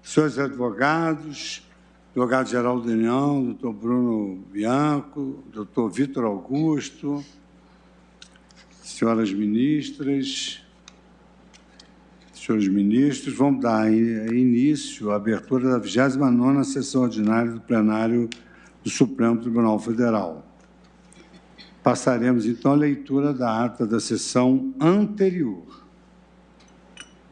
senhores advogados, advogado-geral da União, doutor Bruno Bianco, doutor Vitor Augusto, senhoras ministras, senhores ministros, vamos dar início à abertura da 29ª sessão ordinária do plenário do Supremo Tribunal Federal. Passaremos, então, à leitura da ata da sessão anterior.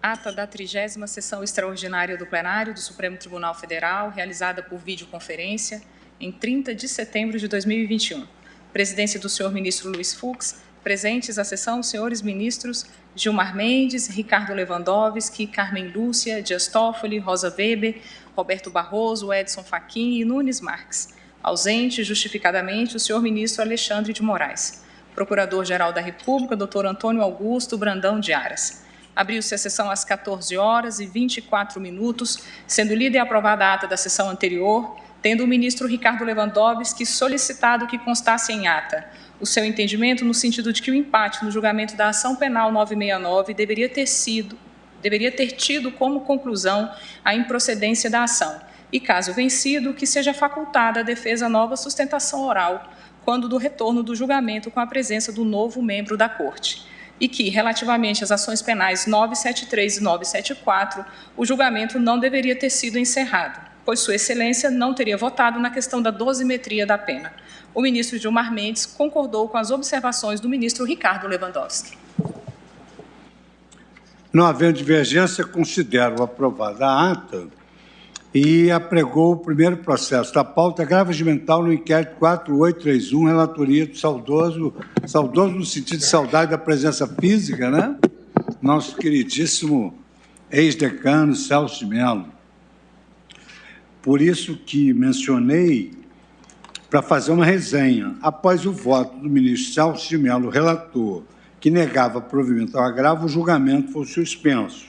Ata da 30ª Sessão Extraordinária do Plenário do Supremo Tribunal Federal, realizada por videoconferência, em 30 de setembro de 2021. Presidência do senhor ministro Luiz Fux. Presentes à sessão, os senhores ministros Gilmar Mendes, Ricardo Lewandowski, Carmen Lúcia, Dias Toffoli, Rosa Weber, Roberto Barroso, Edson Fachin e Nunes Marques. Ausente, justificadamente, o senhor ministro Alexandre de Moraes. Procurador-Geral da República, doutor Antônio Augusto Brandão de Aras. Abriu-se a sessão às 14h24, sendo lida e aprovada a ata da sessão anterior, tendo o ministro Ricardo Lewandowski solicitado que constasse em ata o seu entendimento no sentido de que o empate no julgamento da ação penal 969 deveria ter tido como conclusão a improcedência da ação e, caso vencido, que seja facultada à defesa nova sustentação oral quando do retorno do julgamento com a presença do novo membro da Corte. E que, relativamente às ações penais 973 e 974, o julgamento não deveria ter sido encerrado, pois Sua Excelência não teria votado na questão da dosimetria da pena. O ministro Gilmar Mendes concordou com as observações do ministro Ricardo Lewandowski. Não havendo divergência, considero aprovada a ata e apregou o primeiro processo da pauta agravo-regimental no inquérito 4831, relatoria do saudoso no sentido de saudade da presença física, né? Nosso queridíssimo ex-decano Celso de Mello. Por isso que mencionei para fazer uma resenha. Após o voto do ministro Celso de Mello, relator, que negava provimento ao agravo, o julgamento foi suspenso.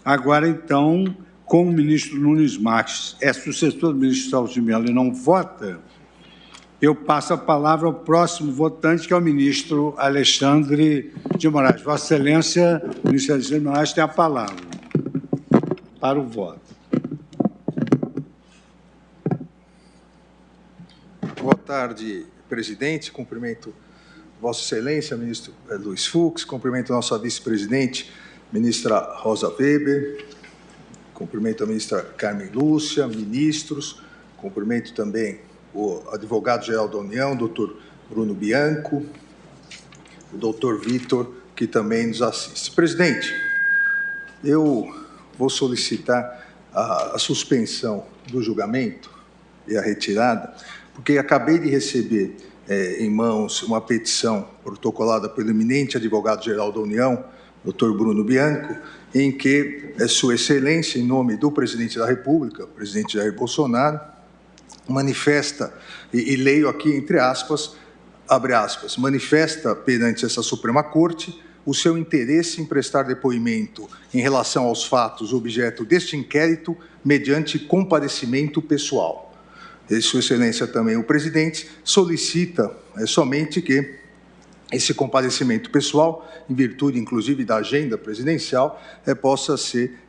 Agora, então, como o ministro Nunes Marques é sucessor do ministro Celso de Mello e não vota, eu passo a palavra ao próximo votante, que é o ministro Alexandre de Moraes. Vossa Excelência, o ministro Alexandre de Moraes tem a palavra para o voto. Boa tarde, presidente. Cumprimento Vossa Excelência, ministro Luiz Fux. Cumprimento a nossa vice-presidente, ministra Rosa Weber. Cumprimento a ministra Carmen Lúcia, ministros. Cumprimento também o advogado-geral da União, doutor Bruno Bianco, o doutor Vitor, que também nos assiste. Presidente, eu vou solicitar a suspensão do julgamento e a retirada, porque acabei de receber em mãos uma petição protocolada pelo eminente advogado-geral da União, doutor Bruno Bianco, em que Sua Excelência, em nome do presidente da República, presidente Jair Bolsonaro, manifesta, e leio aqui entre aspas, abre aspas, manifesta perante essa Suprema Corte o seu interesse em prestar depoimento em relação aos fatos objeto deste inquérito mediante comparecimento pessoal. Sua Excelência também, o presidente, solicita somente que esse comparecimento pessoal, em virtude, inclusive, da agenda presidencial, possa ser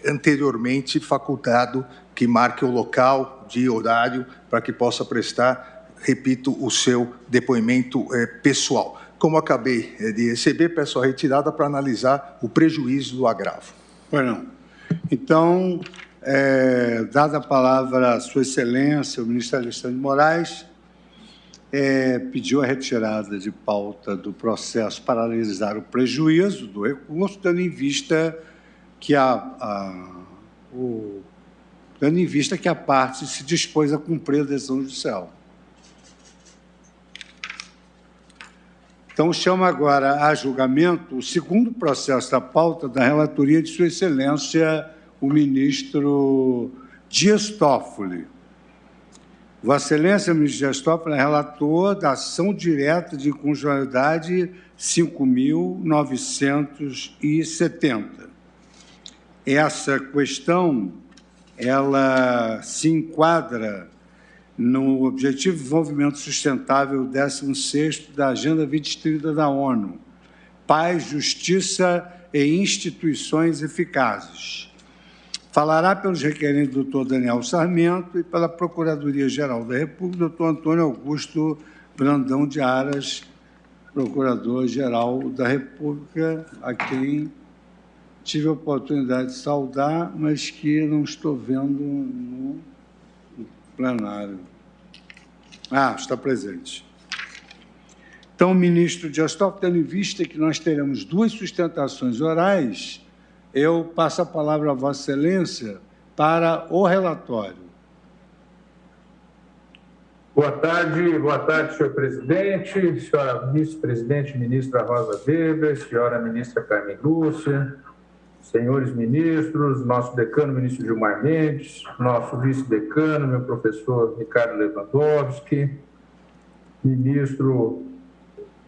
anteriormente facultado, que marque o local, dia e horário, para que possa prestar, repito, o seu depoimento pessoal. Como acabei de receber, peço a retirada para analisar o prejuízo do agravo. Bueno, então, dada a palavra a Sua Excelência, o ministro Alexandre de Moraes, pediu a retirada de pauta do processo para analisar o prejuízo do recurso, tendo em vista que a parte se dispôs a cumprir a decisão judicial. Então, chamo agora a julgamento o segundo processo da pauta da relatoria de Sua Excelência, o ministro Dias Toffoli. Vossa Excelência, ministro Dias Toffoli, é relator da ação direta de inconstitucionalidade 5.970. Essa questão, ela se enquadra no Objetivo de Desenvolvimento Sustentável 16º da Agenda 2030 da ONU, Paz, Justiça e Instituições Eficazes. Falará pelos requerentes o doutor Daniel Sarmento e pela Procuradoria-Geral da República, o doutor Antônio Augusto Brandão de Aras, Procurador-Geral da República, a quem tive a oportunidade de saudar, mas que não estou vendo no plenário. Está presente. Então, ministro Dias Toffoli, tendo em vista que nós teremos 2 sustentações orais, eu passo a palavra a Vossa Excelência para o relatório. Boa tarde, senhor presidente, senhora vice-presidente, ministra Rosa Weber, senhora ministra Carmen Lúcia, senhores ministros, nosso decano, ministro Gilmar Mendes, nosso vice-decano, meu professor Ricardo Lewandowski, ministro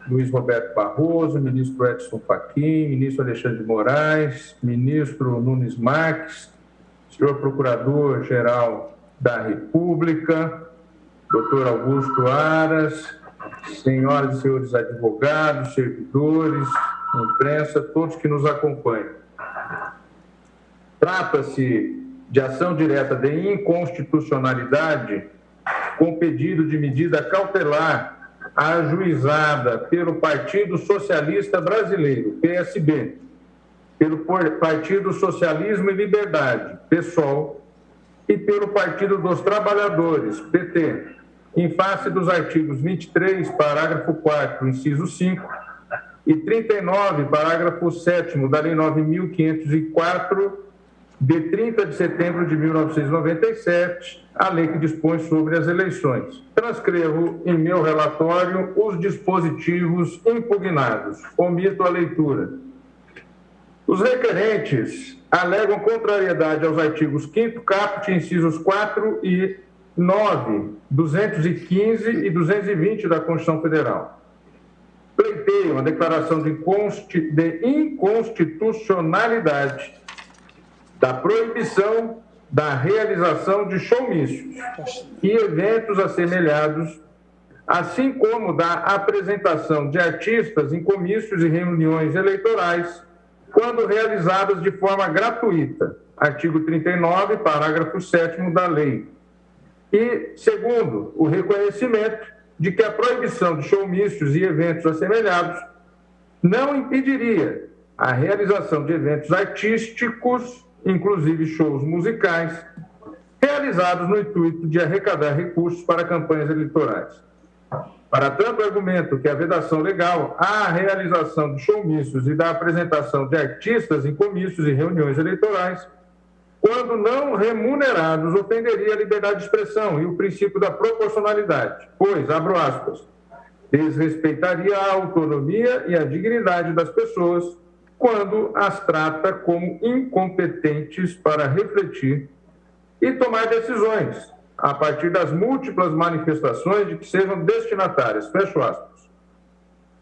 Luiz Roberto Barroso, ministro Edson Fachin, ministro Alexandre de Moraes, ministro Nunes Marques, senhor procurador-geral da República, doutor Augusto Aras, senhoras e senhores advogados, servidores, imprensa, todos que nos acompanham. Trata-se de ação direta de inconstitucionalidade com pedido de medida cautelar ajuizada pelo Partido Socialista Brasileiro, PSB, pelo Partido Socialismo e Liberdade, PSOL, e pelo Partido dos Trabalhadores, PT, em face dos artigos 23, parágrafo 4º, inciso 5, e 39, parágrafo 7º da Lei 9.504, de 30 de setembro de 1997, a lei que dispõe sobre as eleições. Transcrevo em meu relatório os dispositivos impugnados. Omito a leitura. Os requerentes alegam contrariedade aos artigos 5º caput, incisos 4 e 9, 215 e 220 da Constituição Federal. Pleiteiam a declaração de inconstitucionalidade da proibição da realização de showmícios e eventos assemelhados, assim como da apresentação de artistas em comícios e reuniões eleitorais, quando realizadas de forma gratuita. Artigo 39, parágrafo 7º da lei. E, segundo, o reconhecimento de que a proibição de showmícios e eventos assemelhados não impediria a realização de eventos artísticos, inclusive shows musicais, realizados no intuito de arrecadar recursos para campanhas eleitorais. Para tanto, argumento que a vedação legal à realização de showmícios e da apresentação de artistas em comícios e reuniões eleitorais, quando não remunerados, ofenderia a liberdade de expressão e o princípio da proporcionalidade, pois, abro aspas, desrespeitaria a autonomia e a dignidade das pessoas quando as trata como incompetentes para refletir e tomar decisões a partir das múltiplas manifestações de que sejam destinatárias, fecho aspas.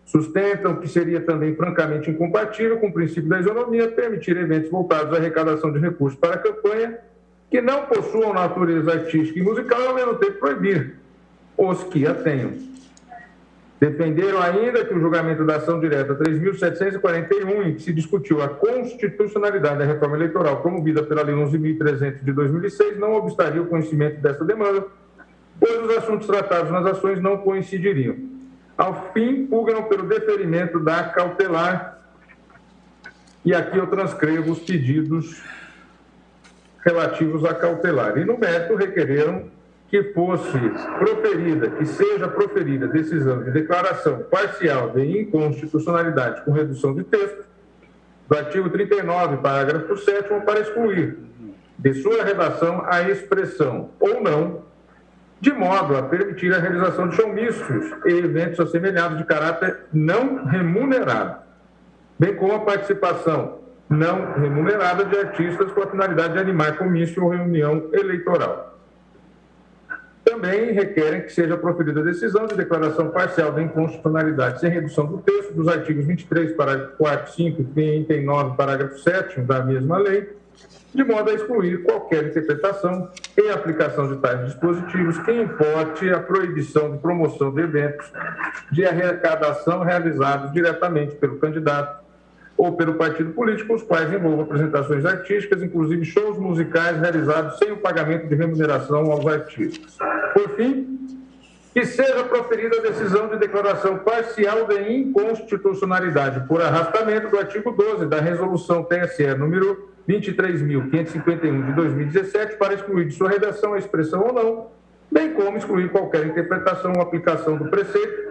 Sustentam que seria também francamente incompatível com o princípio da isonomia permitir eventos voltados à arrecadação de recursos para a campanha que não possuam natureza artística e musical e ao mesmo tempo proibir os que a tenham. Defenderam ainda que o julgamento da ação direta 3.741, em que se discutiu a constitucionalidade da reforma eleitoral promovida pela Lei 11.300 de 2006, não obstaria o conhecimento dessa demanda, pois os assuntos tratados nas ações não coincidiriam. Ao fim, pugnam pelo deferimento da cautelar, e aqui eu transcrevo os pedidos relativos à cautelar. E no mérito requereram que seja proferida decisão de declaração parcial de inconstitucionalidade com redução de texto do artigo 39, parágrafo 7º, para excluir de sua redação a expressão ou não, de modo a permitir a realização de showmícios e eventos assemelhados de caráter não remunerado, bem como a participação não remunerada de artistas com a finalidade de animar comício ou reunião eleitoral. Também requerem que seja proferida a decisão de declaração parcial da inconstitucionalidade sem redução do texto dos artigos 23, parágrafo 4, 5 e 39, parágrafo 7º da mesma lei, de modo a excluir qualquer interpretação e aplicação de tais dispositivos que importe a proibição de promoção de eventos de arrecadação realizados diretamente pelo candidato ou pelo partido político, os quais envolvam apresentações artísticas, inclusive shows musicais realizados sem o pagamento de remuneração aos artistas. Por fim, que seja proferida a decisão de declaração parcial de inconstitucionalidade por arrastamento do artigo 12 da Resolução TSE número 23.551 de 2017 para excluir de sua redação a expressão ou não, bem como excluir qualquer interpretação ou aplicação do preceito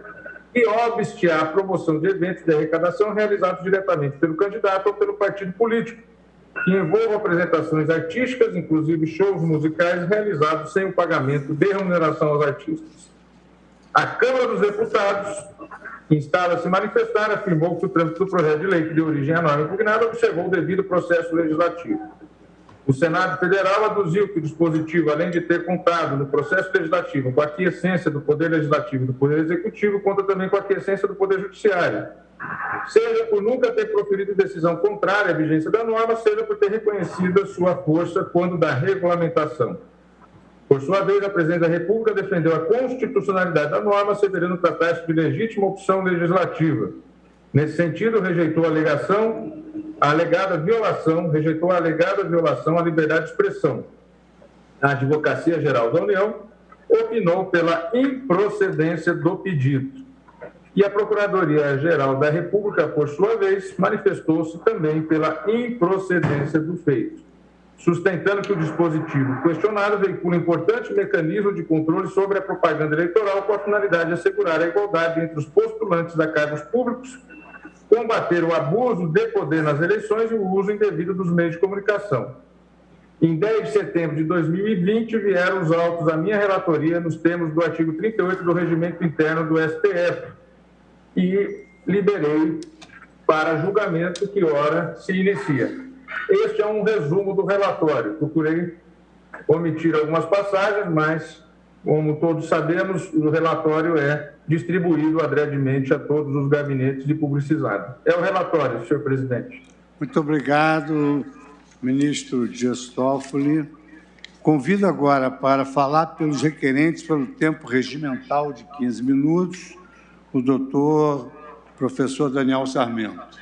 que obste à promoção de eventos de arrecadação realizados diretamente pelo candidato ou pelo partido político, que envolvam apresentações artísticas, inclusive shows musicais realizados sem o pagamento de remuneração aos artistas. A Câmara dos Deputados, que instala a se manifestar, afirmou que o trâmite do projeto de lei que deu origem à norma impugnada observou o devido processo legislativo. O Senado Federal aduziu que o dispositivo, além de ter contado no processo legislativo com a aquiescência do Poder Legislativo e do Poder Executivo, conta também com a aquiescência do Poder Judiciário, seja por nunca ter proferido decisão contrária à vigência da norma, seja por ter reconhecido a sua força quando da regulamentação. Por sua vez, a Presidente da República defendeu a constitucionalidade da norma, asseverando tratar-se de legítima opção legislativa. Nesse sentido, rejeitou a alegada violação à liberdade de expressão. A Advocacia Geral da União opinou pela improcedência do pedido. E a Procuradoria-Geral da República, por sua vez, manifestou-se também pela improcedência do feito, sustentando que o dispositivo questionado veicula um importante mecanismo de controle sobre a propaganda eleitoral com a finalidade de assegurar a igualdade entre os postulantes a cargos públicos, combater o abuso de poder nas eleições e o uso indevido dos meios de comunicação. Em 10 de setembro de 2020, vieram os autos à minha relatoria nos termos do artigo 38 do Regimento Interno do STF e liberei para julgamento que ora se inicia. Este é um resumo do relatório. Procurei omitir algumas passagens, mas, como todos sabemos, o relatório é distribuído adredemente a todos os gabinetes de publicidade. É o relatório, senhor presidente. Muito obrigado, ministro Dias Toffoli. Convido agora para falar pelos requerentes pelo tempo regimental de 15 minutos, o doutor professor Daniel Sarmento.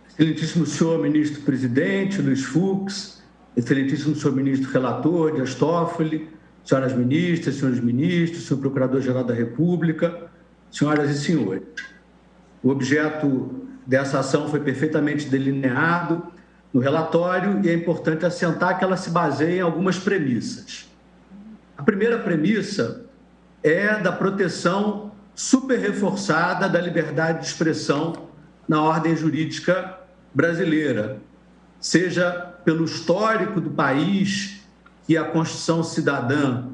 Excelentíssimo senhor ministro-presidente, Luiz Fux, excelentíssimo senhor ministro-relator, Dias Toffoli, senhoras ministras, senhores ministros, senhor procurador-geral da República, senhoras e senhores. O objeto dessa ação foi perfeitamente delineado no relatório e é importante assentar que ela se baseia em algumas premissas. A primeira premissa é da proteção super reforçada da liberdade de expressão na ordem jurídica brasileira, seja pelo histórico do país que a Constituição Cidadã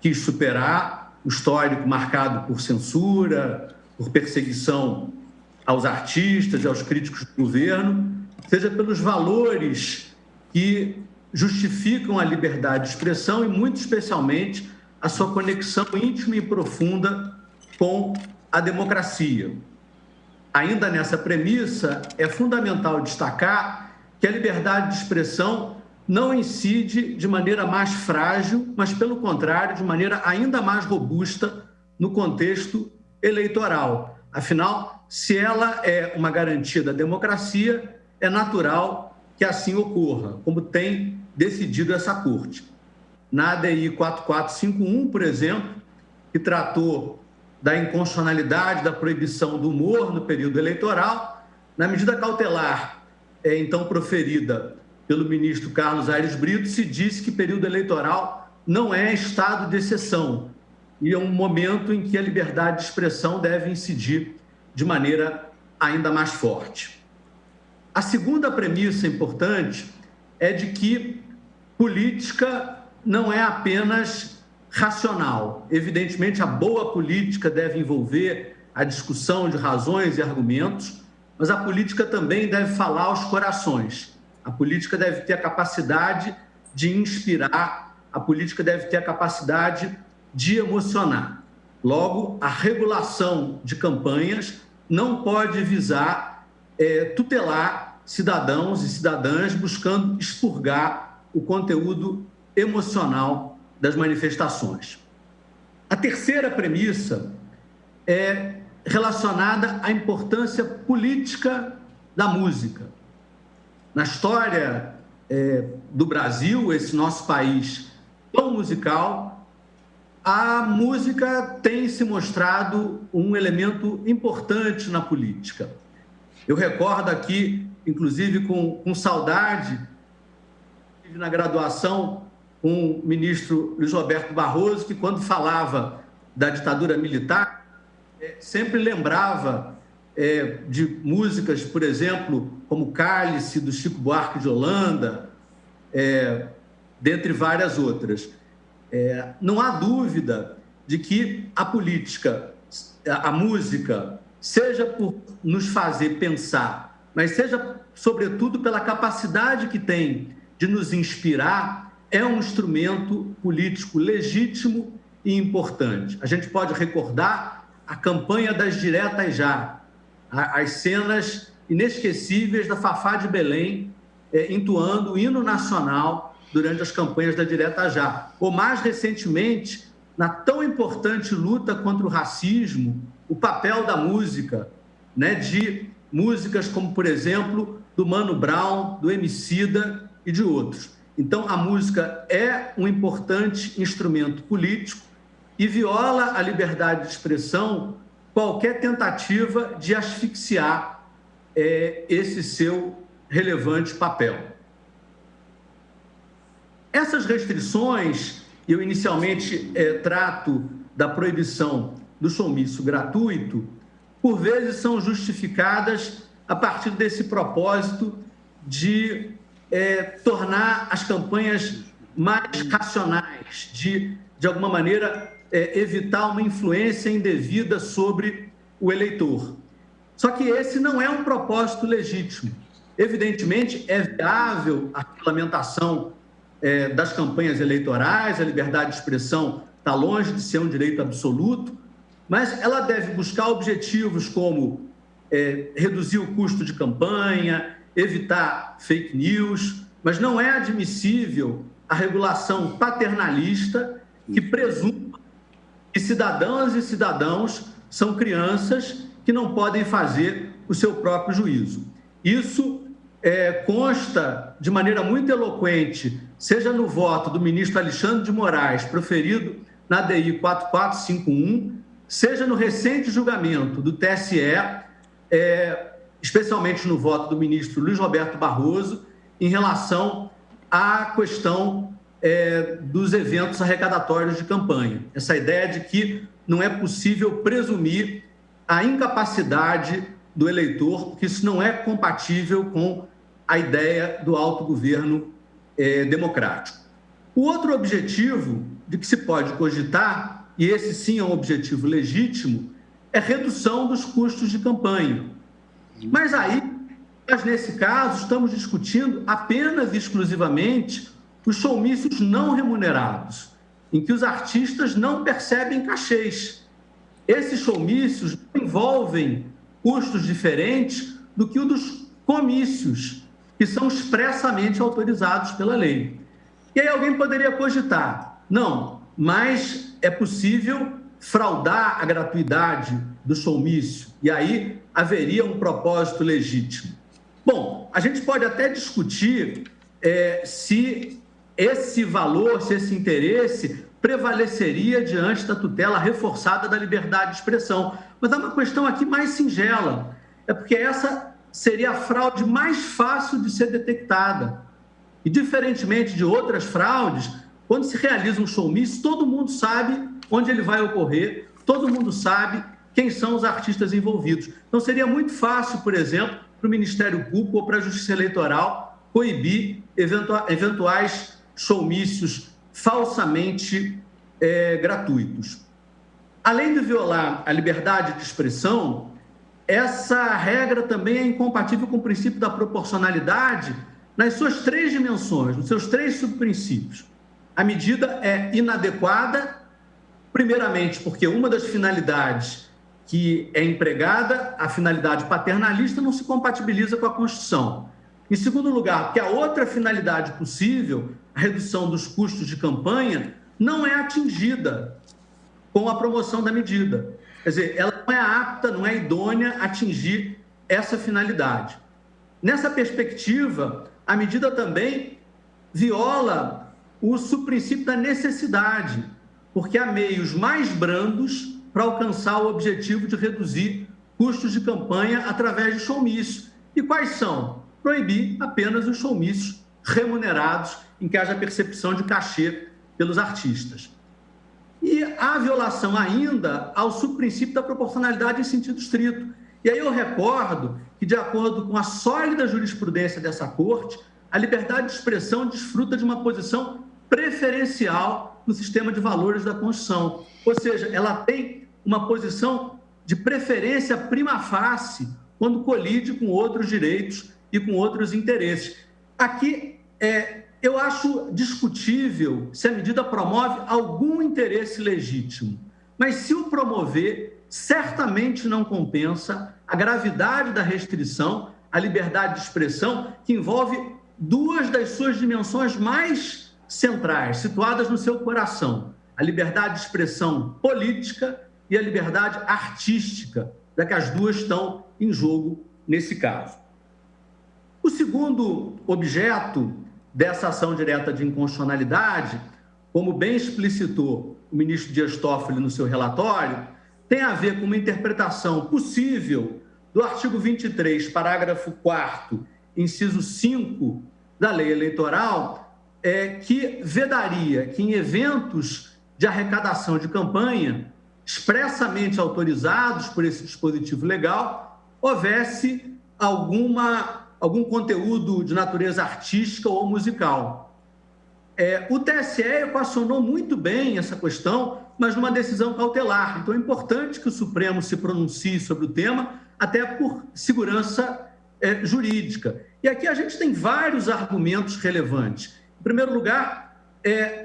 quis superar, o histórico marcado por censura, por perseguição aos artistas e aos críticos do governo, seja pelos valores que justificam a liberdade de expressão e, muito especialmente, a sua conexão íntima e profunda com a democracia. Ainda nessa premissa, é fundamental destacar que a liberdade de expressão não incide de maneira mais frágil, mas, pelo contrário, de maneira ainda mais robusta no contexto eleitoral. Afinal, se ela é uma garantia da democracia, é natural que assim ocorra, como tem decidido essa Corte. Na ADI 4451, por exemplo, que tratou da inconstitucionalidade da proibição do humor no período eleitoral, na medida cautelar, então proferida pelo ministro Carlos Aires Brito, se disse que período eleitoral não é estado de exceção e é um momento em que a liberdade de expressão deve incidir de maneira ainda mais forte. A segunda premissa importante é de que política não é apenas racional. Evidentemente, a boa política deve envolver a discussão de razões e argumentos, mas a política também deve falar aos corações. A política deve ter a capacidade de inspirar, a política deve ter a capacidade de emocionar. Logo, a regulação de campanhas não pode visar tutelar cidadãos e cidadãs buscando expurgar o conteúdo emocional das manifestações. A terceira premissa é relacionada à importância política da música. Na história do Brasil, esse nosso país tão musical, a música tem se mostrado um elemento importante na política. Eu recordo aqui, inclusive com saudade, na graduação com o ministro Luiz Roberto Barroso, que quando falava da ditadura militar, sempre lembrava de músicas, por exemplo, como Cálice, do Chico Buarque de Holanda, dentre várias outras. Não há dúvida de que a política, a música, seja por nos fazer pensar, mas seja, sobretudo, pela capacidade que tem de nos inspirar, é um instrumento político legítimo e importante. A gente pode recordar a campanha das Diretas Já, as cenas inesquecíveis da Fafá de Belém entoando o hino nacional durante as campanhas da Direta Já. Ou, mais recentemente, na tão importante luta contra o racismo, o papel da música, de músicas como, por exemplo, do Mano Brown, do Emicida e de outros. Então, a música é um importante instrumento político e viola a liberdade de expressão qualquer tentativa de asfixiar esse seu relevante papel. Essas restrições, eu inicialmente trato da proibição do showmício gratuito, por vezes são justificadas a partir desse propósito de tornar as campanhas mais racionais, de alguma maneira, evitar uma influência indevida sobre o eleitor. Só que esse não é um propósito legítimo. Evidentemente, é viável a regulamentação das campanhas eleitorais, a liberdade de expressão está longe de ser um direito absoluto, mas ela deve buscar objetivos como reduzir o custo de campanha, evitar fake news, mas não é admissível a regulação paternalista que presume que cidadãs e cidadãos são crianças que não podem fazer o seu próprio juízo. Isso consta de maneira muito eloquente, seja no voto do ministro Alexandre de Moraes, proferido na DI 4451, seja no recente julgamento do TSE, especialmente no voto do ministro Luiz Roberto Barroso, em relação à questão dos eventos arrecadatórios de campanha. Essa ideia de que não é possível presumir a incapacidade do eleitor, porque isso não é compatível com a ideia do autogoverno democrático. O outro objetivo de que se pode cogitar, e esse sim é um objetivo legítimo, é redução dos custos de campanha. Mas aí, nesse caso, estamos discutindo apenas e exclusivamente os showmícios não remunerados, em que os artistas não percebem cachês. Esses showmícios envolvem custos diferentes do que o dos comícios, que são expressamente autorizados pela lei. E aí alguém poderia cogitar, não, mas é possível fraudar a gratuidade do showmício, e aí haveria um propósito legítimo. Bom, a gente pode até discutir se esse valor, se esse interesse prevaleceria diante da tutela reforçada da liberdade de expressão. Mas há uma questão aqui mais singela, é porque essa seria a fraude mais fácil de ser detectada. E, diferentemente de outras fraudes, quando se realiza um showmício, todo mundo sabe onde ele vai ocorrer, todo mundo sabe quem são os artistas envolvidos. Então, seria muito fácil, por exemplo, para o Ministério Público ou para a Justiça Eleitoral coibir eventuais showmícios falsamente gratuitos. Além de violar a liberdade de expressão, essa regra também é incompatível com o princípio da proporcionalidade nas suas três dimensões, nos seus três subprincípios. A medida é inadequada, primeiramente porque uma das finalidades que é empregada, a finalidade paternalista, não se compatibiliza com a Constituição. Em segundo lugar, porque a outra finalidade possível, a redução dos custos de campanha, não é atingida com a promoção da medida. Quer dizer, ela ela não é apta, não é idônea a atingir essa finalidade. Nessa perspectiva, a medida também viola o subprincípio da necessidade, porque há meios mais brandos para alcançar o objetivo de reduzir custos de campanha através de showmício. E quais são? Proibir apenas os showmícios remunerados, em que haja percepção de cachê pelos artistas. E há violação ainda ao subprincípio da proporcionalidade em sentido estrito. E aí eu recordo que, de acordo com a sólida jurisprudência dessa Corte, a liberdade de expressão desfruta de uma posição preferencial no sistema de valores da Constituição. Ou seja, ela tem uma posição de preferência prima facie quando colide com outros direitos e com outros interesses. Aqui, eu acho discutível se a medida promove algum interesse legítimo, mas se o promover, certamente não compensa a gravidade da restrição à liberdade de expressão, que envolve duas das suas dimensões mais centrais, situadas no seu coração: a liberdade de expressão política e a liberdade artística, já que as duas estão em jogo nesse caso. O segundo objeto dessa ação direta de inconstitucionalidade, como bem explicitou o ministro Dias Toffoli no seu relatório, tem a ver com uma interpretação possível do artigo 23, parágrafo 4º, inciso 5 da lei eleitoral, que vedaria que em eventos de arrecadação de campanha, expressamente autorizados por esse dispositivo legal, houvesse algum conteúdo de natureza artística ou musical. O TSE equacionou muito bem essa questão, mas numa decisão cautelar. Então, é importante que o Supremo se pronuncie sobre o tema, até por segurança jurídica. E aqui a gente tem vários argumentos relevantes. Em primeiro lugar,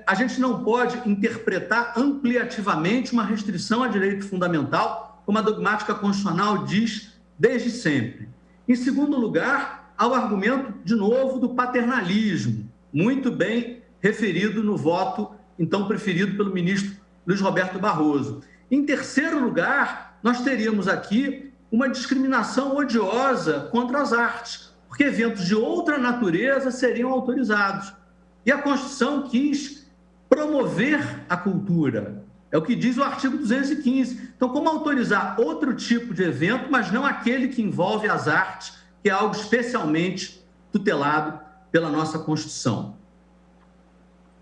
a gente não pode interpretar ampliativamente uma restrição a direito fundamental, como a dogmática constitucional diz desde sempre. Em segundo lugar, há o argumento, de novo, do paternalismo, muito bem referido no voto, então, preferido pelo ministro Luiz Roberto Barroso. Em terceiro lugar, nós teríamos aqui uma discriminação odiosa contra as artes, porque eventos de outra natureza seriam autorizados. E a Constituição quis promover a cultura. É o que diz o artigo 215. Então, como autorizar outro tipo de evento, mas não aquele que envolve as artes, que é algo especialmente tutelado pela nossa Constituição?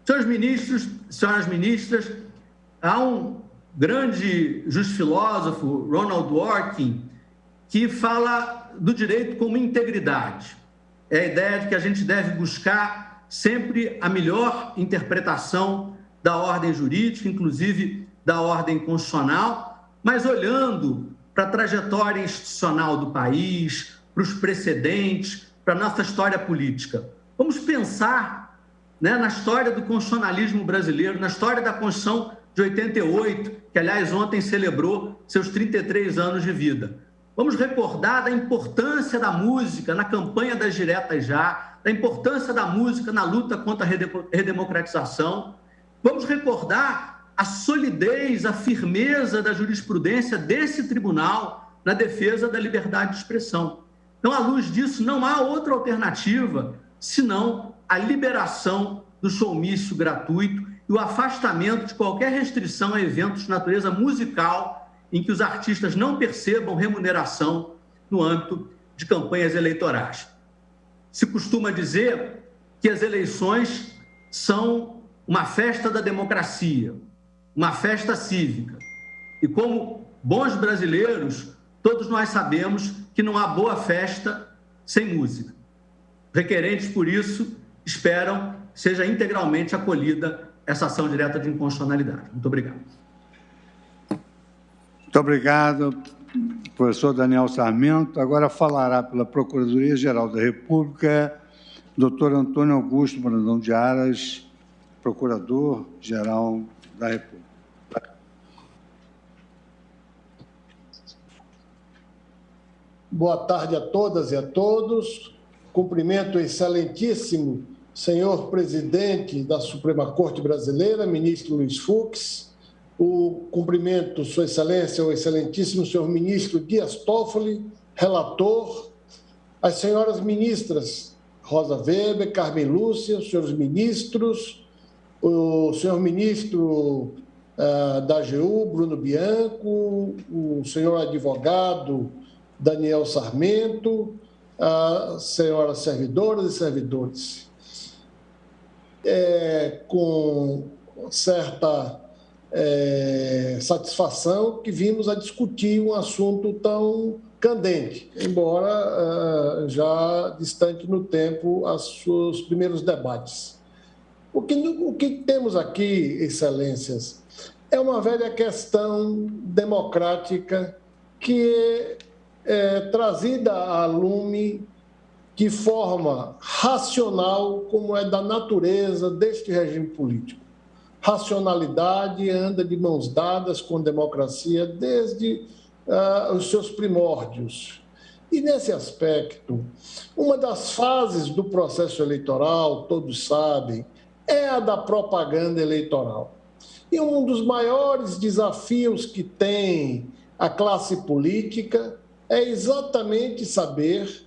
Senhores ministros, senhoras ministras, há um grande filósofo, Ronald Dworkin, que fala do direito como integridade. É a ideia de que a gente deve buscar sempre a melhor interpretação da ordem jurídica, inclusive da ordem constitucional, mas olhando para a trajetória institucional do país, para os precedentes, para a nossa história política. Vamos pensar, na história do constitucionalismo brasileiro, na história da Constituição de 88, que, aliás, ontem celebrou seus 33 anos de vida. Vamos recordar da importância da música na campanha das diretas já, da importância da música na luta contra a redemocratização. Vamos recordar a solidez, a firmeza da jurisprudência desse tribunal na defesa da liberdade de expressão. Então, à luz disso, não há outra alternativa senão a liberação do showmício gratuito e o afastamento de qualquer restrição a eventos de natureza musical em que os artistas não percebam remuneração no âmbito de campanhas eleitorais. Se costuma dizer que as eleições são uma festa da democracia, uma festa cívica. E como bons brasileiros, todos nós sabemos que não há boa festa sem música. Requerentes, por isso, esperam que seja integralmente acolhida essa ação direta de inconstitucionalidade. Muito obrigado. Muito obrigado, professor Daniel Sarmento. Agora falará pela Procuradoria-Geral da República, doutor Antônio Augusto Brandão de Aras, Procurador-Geral da República. Boa tarde a todas e a todos. Cumprimento o excelentíssimo senhor presidente da Suprema Corte Brasileira, ministro Luiz Fux, o cumprimento, Sua Excelência, o excelentíssimo senhor ministro Dias Toffoli, relator, as senhoras ministras Rosa Weber, Carmen Lúcia, os senhores ministros, o senhor ministro da AGU, Bruno Bianco, o senhor advogado Daniel Sarmento, as senhoras servidoras e servidores. Com certa satisfação que vimos a discutir um assunto tão candente, embora já distante no tempo os seus primeiros debates. O que temos aqui, excelências, é uma velha questão democrática que é trazida à lume de forma racional, como é da natureza deste regime político. Racionalidade anda de mãos dadas com democracia desde os seus primórdios. E, nesse aspecto, uma das fases do processo eleitoral, todos sabem, é a da propaganda eleitoral. E um dos maiores desafios que tem a classe política é exatamente saber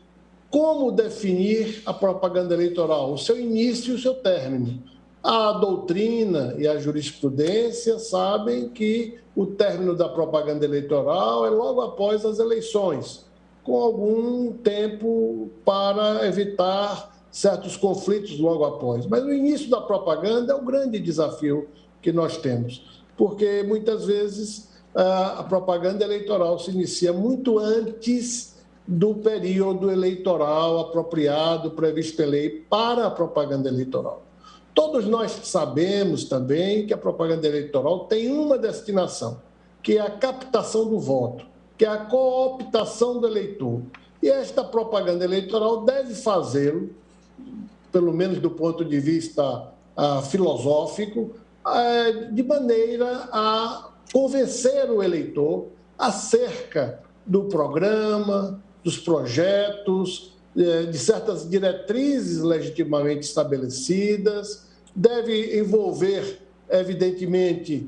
como definir a propaganda eleitoral, o seu início e o seu término. A doutrina e a jurisprudência sabem que o término da propaganda eleitoral é logo após as eleições, com algum tempo para evitar certos conflitos logo após. Mas o início da propaganda é o grande desafio que nós temos, porque muitas vezes a propaganda eleitoral se inicia muito antes do período eleitoral apropriado, previsto em lei para a propaganda eleitoral. Todos nós sabemos também que a propaganda eleitoral tem uma destinação, que é a captação do voto, que é a cooptação do eleitor. E esta propaganda eleitoral deve fazê-lo, pelo menos do ponto de vista filosófico, de maneira a convencer o eleitor acerca do programa, dos projetos, de certas diretrizes legitimamente estabelecidas, deve envolver, evidentemente,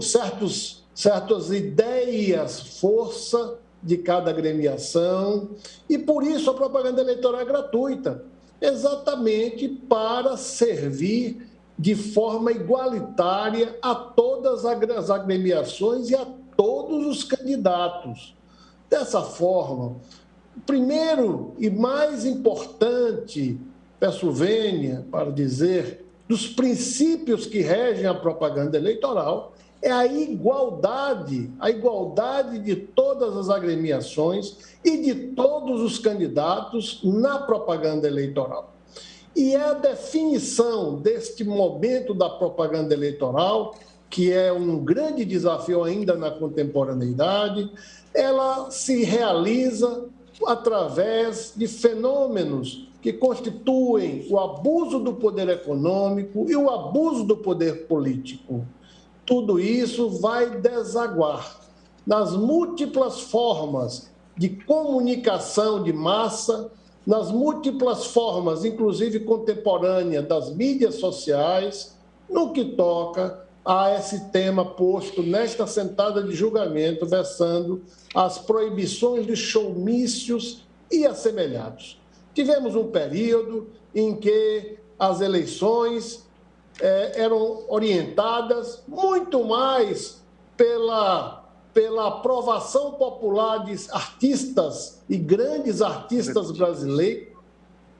certas ideias, força de cada agremiação, e por isso a propaganda eleitoral é gratuita, exatamente para servir de forma igualitária a todas as agremiações e a todos os candidatos. Dessa forma, primeiro e mais importante, peço vênia para dizer, dos princípios que regem a propaganda eleitoral é a igualdade de todas as agremiações e de todos os candidatos na propaganda eleitoral. E é a definição deste momento da propaganda eleitoral, que é um grande desafio ainda na contemporaneidade, ela se realiza através de fenômenos que constituem o abuso do poder econômico e o abuso do poder político. Tudo isso vai desaguar nas múltiplas formas de comunicação de massa, nas múltiplas formas, inclusive contemporânea, das mídias sociais, no que toca a esse tema posto nesta sentada de julgamento, versando as proibições de showmícios e assemelhados. Tivemos um período em que as eleições eram orientadas muito mais pela aprovação popular de artistas e grandes artistas brasileiros,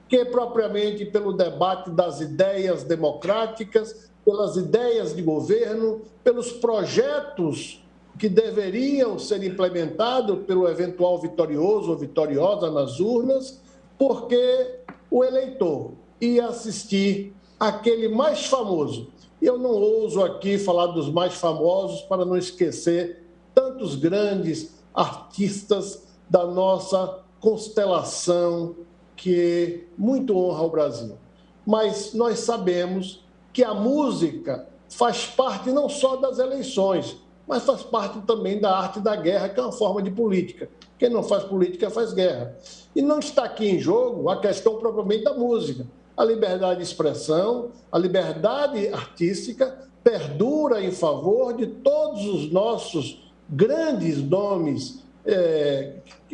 que propriamente pelo debate das ideias democráticas, pelas ideias de governo, pelos projetos que deveriam ser implementados pelo eventual vitorioso ou vitoriosa nas urnas, porque o eleitor ia assistir aquele mais famoso. E eu não ouso aqui falar dos mais famosos para não esquecer tantos grandes artistas da nossa constelação que muito honra o Brasil. Mas nós sabemos que a música faz parte não só das eleições, mas faz parte também da arte da guerra, que é uma forma de política. Quem não faz política faz guerra. E não está aqui em jogo a questão propriamente da música. A liberdade de expressão, a liberdade artística perdura em favor de todos os nossos grandes nomes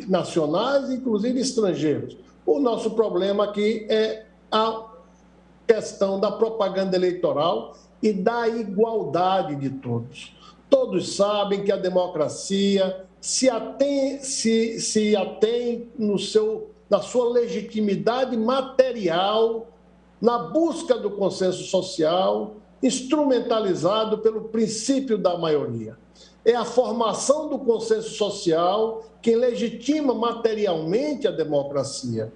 nacionais, inclusive estrangeiros. O nosso problema aqui é a questão da propaganda eleitoral e da igualdade de todos. Todos sabem que a democracia se atém na sua legitimidade material, na busca do consenso social, instrumentalizado pelo princípio da maioria. É a formação do consenso social que legitima materialmente a democracia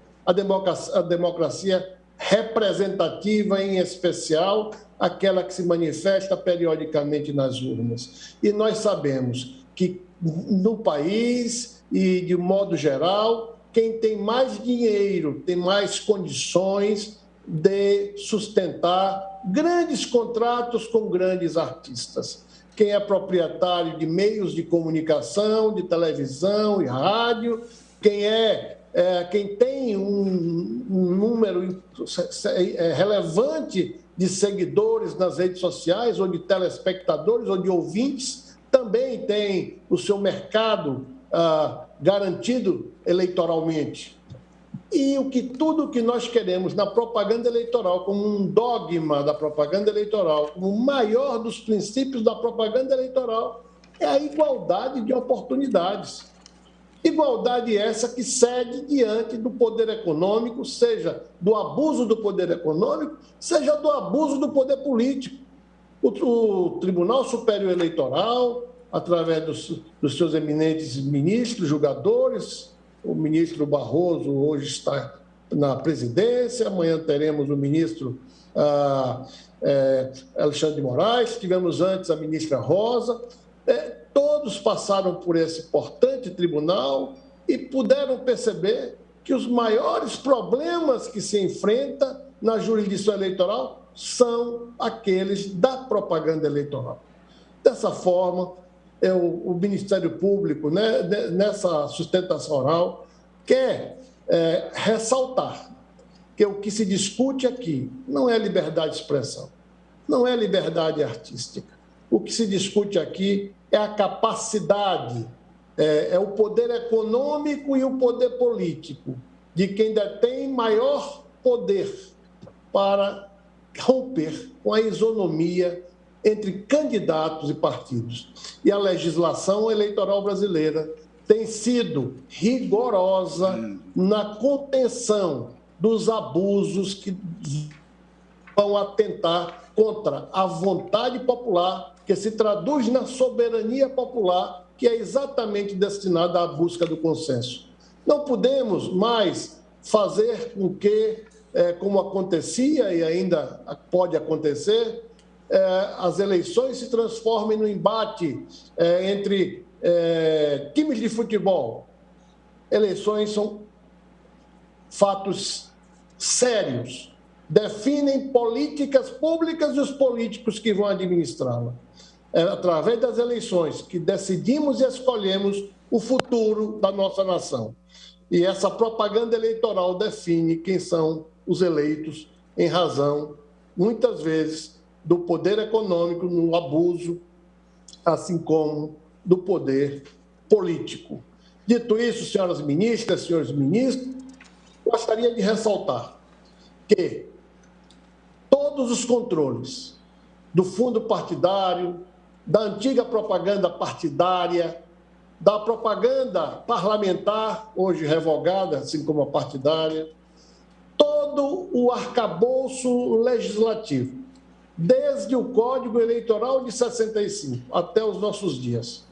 representativa, em especial, aquela que se manifesta periodicamente nas urnas. E nós sabemos que, no país e de modo geral, quem tem mais dinheiro, tem mais condições de sustentar grandes contratos com grandes artistas. Quem é proprietário de meios de comunicação, de televisão e rádio, quem tem um número relevante de seguidores nas redes sociais, ou de telespectadores, ou de ouvintes, também tem o seu mercado garantido eleitoralmente. E tudo o que nós queremos na propaganda eleitoral, como um dogma da propaganda eleitoral, como o maior dos princípios da propaganda eleitoral, é a igualdade de oportunidades. Igualdade essa que cede diante do poder econômico, seja do abuso do poder econômico, seja do abuso do poder político. O Tribunal Superior Eleitoral, através dos seus eminentes ministros, julgadores, o ministro Barroso hoje está na presidência, amanhã teremos o ministro Alexandre de Moraes, tivemos antes a ministra Rosa, todos passaram por esse importante tribunal e puderam perceber que os maiores problemas que se enfrenta na jurisdição eleitoral são aqueles da propaganda eleitoral. Dessa forma, o Ministério Público, né, nessa sustentação oral, quer ressaltar que o que se discute aqui não é liberdade de expressão, não é liberdade artística. O que se discute aqui é a capacidade, é o poder econômico e o poder político de quem detém maior poder para romper com a isonomia entre candidatos e partidos. E a legislação eleitoral brasileira tem sido rigorosa na contenção dos abusos que vão atentar contra a vontade popular, que se traduz na soberania popular, que é exatamente destinada à busca do consenso. Não podemos mais fazer com que, como acontecia e ainda pode acontecer, as eleições se transformem no embate entre times de futebol. Eleições são fatos sérios, definem políticas públicas e os políticos que vão administrá-la. É através das eleições que decidimos e escolhemos o futuro da nossa nação. E essa propaganda eleitoral define quem são os eleitos em razão, muitas vezes, do poder econômico no abuso, assim como do poder político. Dito isso, senhoras ministras, senhores ministros, gostaria de ressaltar que todos os controles do fundo partidário, da antiga propaganda partidária, da propaganda parlamentar, hoje revogada, assim como a partidária, todo o arcabouço legislativo, desde o Código Eleitoral de 65 até os nossos dias.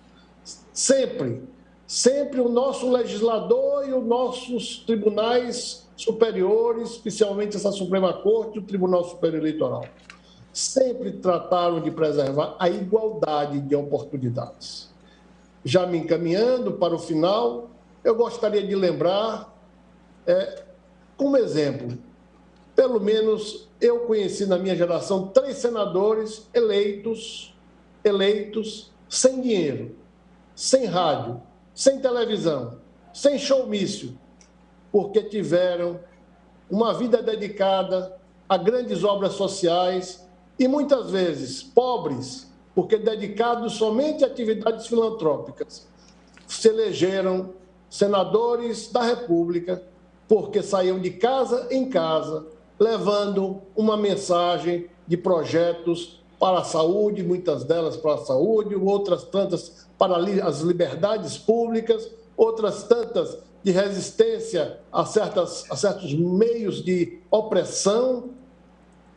Sempre o nosso legislador e os nossos tribunais superiores, especialmente essa Suprema Corte e o Tribunal Superior Eleitoral, sempre trataram de preservar a igualdade de oportunidades. Já me encaminhando para o final, eu gostaria de lembrar, como exemplo, pelo menos eu conheci na minha geração 3 senadores eleitos sem dinheiro, sem rádio, sem televisão, sem showmício, porque tiveram uma vida dedicada a grandes obras sociais e muitas vezes pobres, porque dedicados somente a atividades filantrópicas, se elegeram senadores da República porque saíam de casa em casa, levando uma mensagem de projetos para a saúde, muitas delas para a saúde, outras tantas para as liberdades públicas, outras tantas de resistência a certos meios de opressão,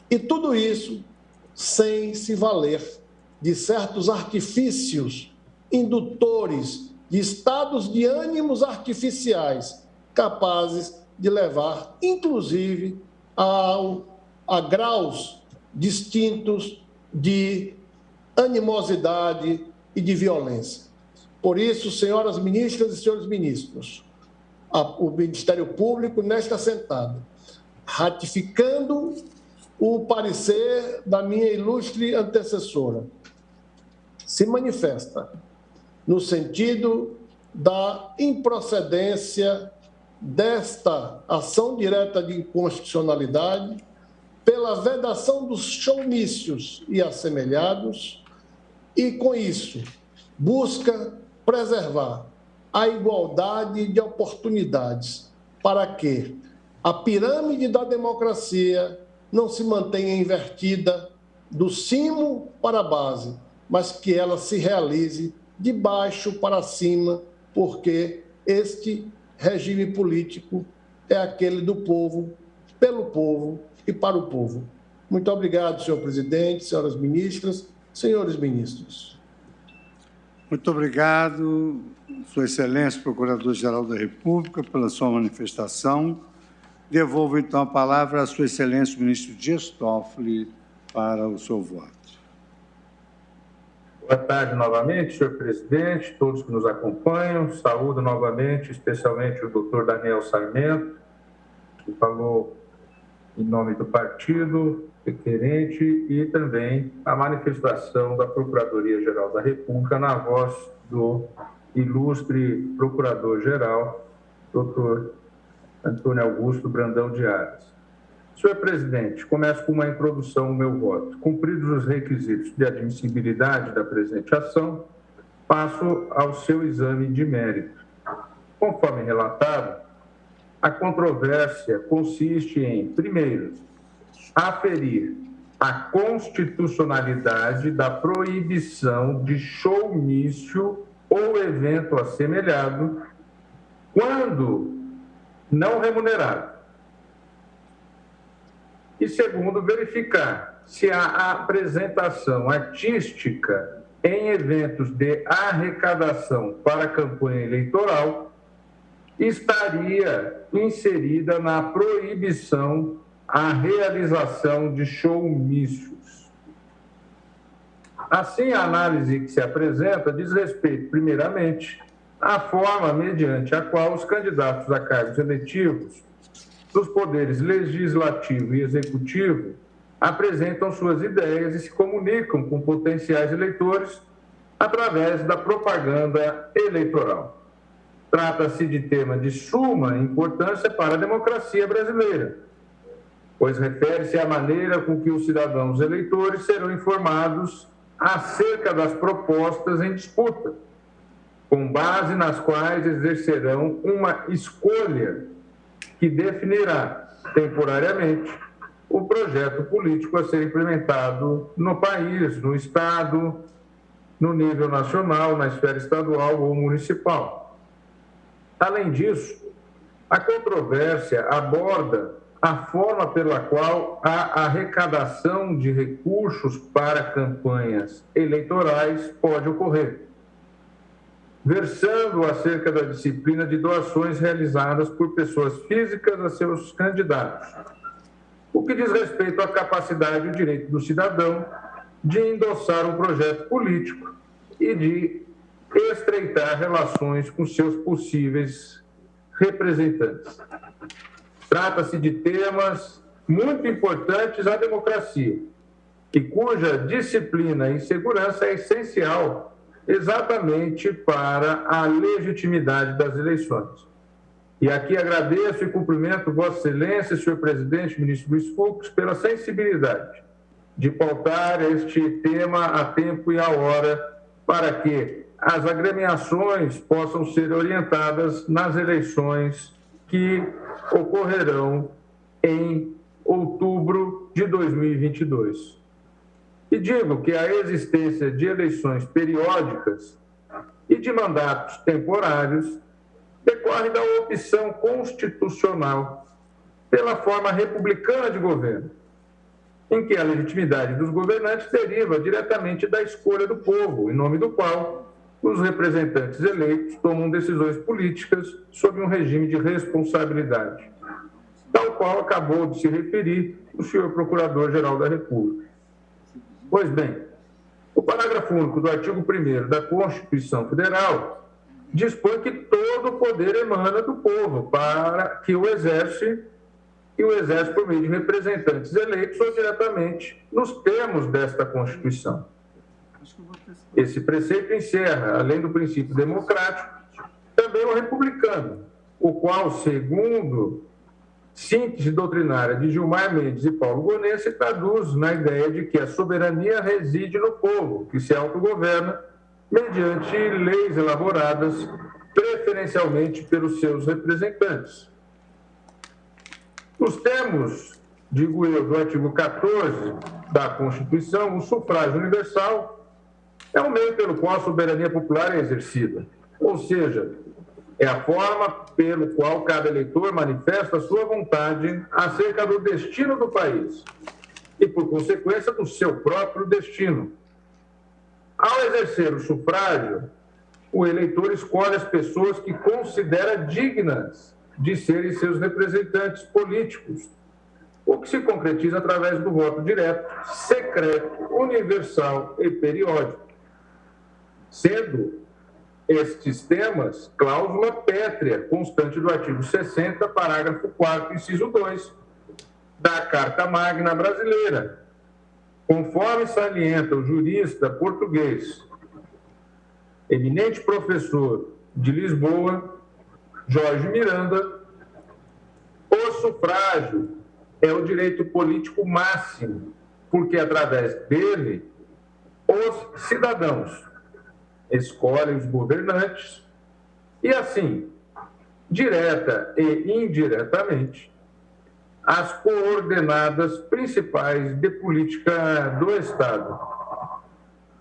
e tudo isso sem se valer de certos artifícios indutores, de estados de ânimos artificiais, capazes de levar, inclusive, a graus distintos de animosidade e de violência. Por isso, senhoras ministras e senhores ministros, o Ministério Público, nesta sentada, ratificando o parecer da minha ilustre antecessora, se manifesta no sentido da improcedência desta ação direta de inconstitucionalidade pela vedação dos showmícios e assemelhados e, com isso, busca preservar a igualdade de oportunidades para que a pirâmide da democracia não se mantenha invertida do cimo para a base, mas que ela se realize de baixo para cima, porque este regime político é aquele do povo, pelo povo e para o povo. Muito obrigado, senhor presidente, senhoras ministras, senhores ministros. Muito obrigado, Sua Excelência, Procurador-Geral da República, pela sua manifestação. Devolvo, então, a palavra à Sua Excelência, o ministro Dias Toffoli, para o seu voto. Boa tarde novamente, senhor presidente, todos que nos acompanham. Saúdo novamente, especialmente o doutor Daniel Sarmento, que falou em nome do partido requerente, e também a manifestação da Procuradoria-Geral da República na voz do ilustre Procurador-Geral, doutor Antônio Augusto Brandão de Aras. Senhor presidente, começo com uma introdução ao meu voto. Cumpridos os requisitos de admissibilidade da presente ação, passo ao seu exame de mérito. Conforme relatado, a controvérsia consiste em, primeiro, aferir a constitucionalidade da proibição de showmício ou evento assemelhado quando não remunerado. E, segundo, verificar se a apresentação artística em eventos de arrecadação para a campanha eleitoral estaria inserida na proibição à realização de showmícios. Assim, a análise que se apresenta diz respeito, primeiramente, à forma mediante a qual os candidatos a cargos eletivos dos poderes legislativo e executivo apresentam suas ideias e se comunicam com potenciais eleitores através da propaganda eleitoral. Trata-se de tema de suma importância para a democracia brasileira, pois refere-se à maneira com que os cidadãos eleitores serão informados acerca das propostas em disputa, com base nas quais exercerão uma escolha que definirá temporariamente o projeto político a ser implementado no país, no Estado, no nível nacional, na esfera estadual ou municipal. Além disso, a controvérsia aborda a forma pela qual a arrecadação de recursos para campanhas eleitorais pode ocorrer, versando acerca da disciplina de doações realizadas por pessoas físicas a seus candidatos, o que diz respeito à capacidade e o direito do cidadão de endossar um projeto político e de estreitar relações com seus possíveis representantes. Trata-se de temas muito importantes à democracia e cuja disciplina e segurança é essencial exatamente para a legitimidade das eleições. E aqui agradeço e cumprimento Vossa Excelência, senhor presidente, ministro Luiz Fux, pela sensibilidade de pautar este tema a tempo e a hora para que as agremiações possam ser orientadas nas eleições que ocorrerão em outubro de 2022. E digo que a existência de eleições periódicas e de mandatos temporários decorre da opção constitucional pela forma republicana de governo, em que a legitimidade dos governantes deriva diretamente da escolha do povo, em nome do qual os representantes eleitos tomam decisões políticas sob um regime de responsabilidade, tal qual acabou de se referir o senhor Procurador-Geral da República. Pois bem, o parágrafo único do artigo 1º da Constituição Federal dispõe que todo o poder emana do povo para que o exerce por meio de representantes eleitos ou diretamente nos termos desta Constituição. Esse preceito encerra, além do princípio democrático, também o republicano, o qual, segundo síntese doutrinária de Gilmar Mendes e Paulo Gonet, se traduz na ideia de que a soberania reside no povo, que se autogoverna mediante leis elaboradas preferencialmente pelos seus representantes. Nos termos, digo eu, do artigo 14 da Constituição, o sufrágio universal é o meio pelo qual a soberania popular é exercida, ou seja, é a forma pelo qual cada eleitor manifesta a sua vontade acerca do destino do país e, por consequência, do seu próprio destino. Ao exercer o sufrágio, o eleitor escolhe as pessoas que considera dignas de serem seus representantes políticos, o que se concretiza através do voto direto, secreto, universal e periódico, sendo estes temas cláusula pétrea, constante do artigo 60, parágrafo 4º, inciso 2, da Carta Magna Brasileira, conforme salienta o jurista português, eminente professor de Lisboa, Jorge Miranda, o sufrágio é o direito político máximo, porque através dele os cidadãos escolhem os governantes e, assim, direta e indiretamente, as coordenadas principais de política do Estado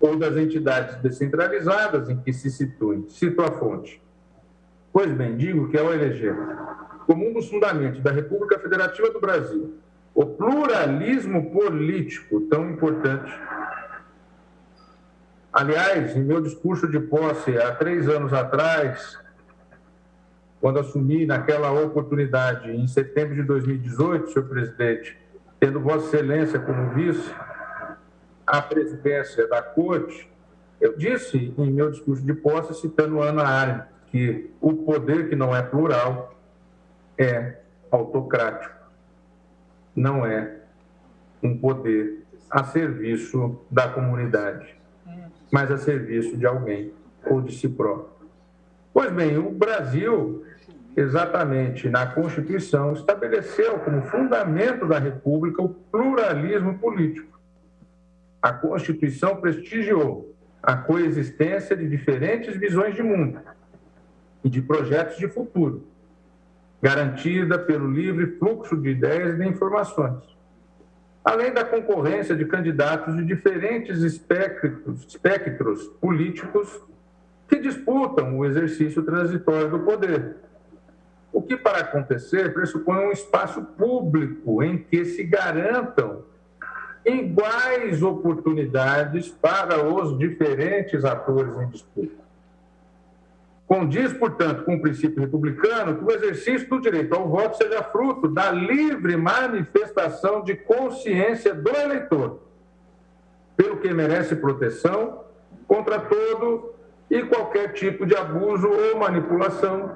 ou das entidades descentralizadas em que se situa a fonte. Pois bem, digo que ao eleger, como um dos fundamentos da República Federativa do Brasil, o pluralismo político tão importante. Aliás, em meu discurso de posse há 3 anos atrás, quando assumi naquela oportunidade, em setembro de 2018, senhor presidente, tendo Vossa Excelência como vice, a presidência da Corte, eu disse em meu discurso de posse, citando Hannah Arendt, que o poder que não é plural é autocrático, não é um poder a serviço da comunidade, mas a serviço de alguém ou de si próprio. Pois bem, o Brasil, exatamente na Constituição, estabeleceu como fundamento da República o pluralismo político. A Constituição prestigiou a coexistência de diferentes visões de mundo e de projetos de futuro, garantida pelo livre fluxo de ideias e de informações, além da concorrência de candidatos de diferentes espectros políticos que disputam o exercício transitório do poder. O que, para acontecer, pressupõe um espaço público em que se garantam iguais oportunidades para os diferentes atores em disputa. Condiz, portanto, com o princípio republicano que o exercício do direito ao voto seja fruto da livre manifestação de consciência do eleitor, pelo que merece proteção contra todo e qualquer tipo de abuso ou manipulação,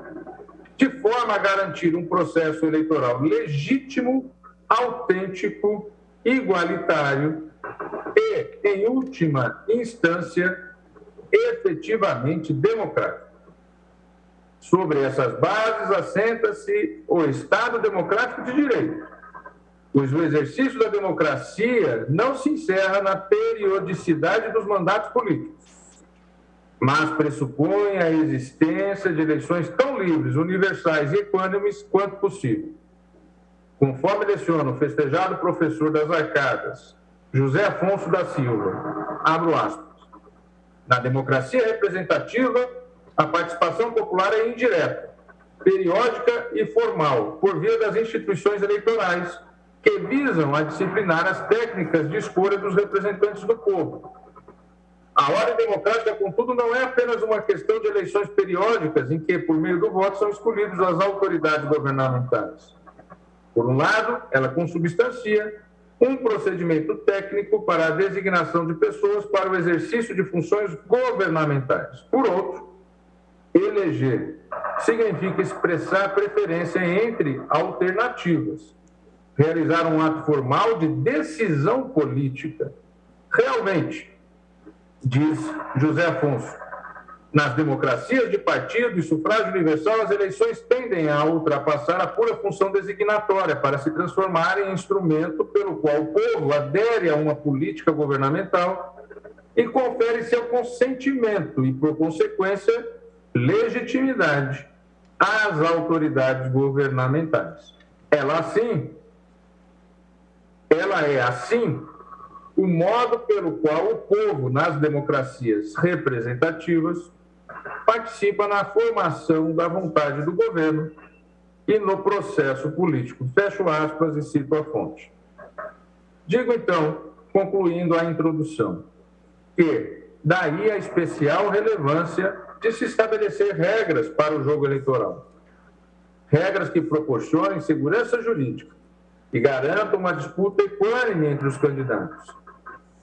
de forma a garantir um processo eleitoral legítimo, autêntico, igualitário e, em última instância, efetivamente democrático. Sobre essas bases assenta-se o Estado Democrático de Direito, pois o exercício da democracia não se encerra na periodicidade dos mandatos políticos, mas pressupõe a existência de eleições tão livres, universais e equânimes quanto possível. Conforme leciona o festejado professor das Arcadas, José Afonso da Silva, abro aspas, na democracia representativa, a participação popular é indireta, periódica e formal, por via das instituições eleitorais, que visam a disciplinar as técnicas de escolha dos representantes do povo. A ordem democrática, contudo, não é apenas uma questão de eleições periódicas em que, por meio do voto, são escolhidas as autoridades governamentais. Por um lado, ela consubstancia um procedimento técnico para a designação de pessoas para o exercício de funções governamentais. Por outro, eleger significa expressar preferência entre alternativas, realizar um ato formal de decisão política. Realmente, diz José Afonso, nas democracias de partido e sufrágio universal, as eleições tendem a ultrapassar a pura função designatória para se transformar em instrumento pelo qual o povo adere a uma política governamental e confere seu consentimento e, por consequência, legitimidade às autoridades governamentais. Ela é assim o modo pelo qual o povo, nas democracias representativas, participa na formação da vontade do governo e no processo político. Fecho aspas e cito a fonte. Digo, então, concluindo a introdução, que daí a especial relevância de se estabelecer regras para o jogo eleitoral. Regras que proporcionem segurança jurídica e garantam uma disputa equânime entre os candidatos,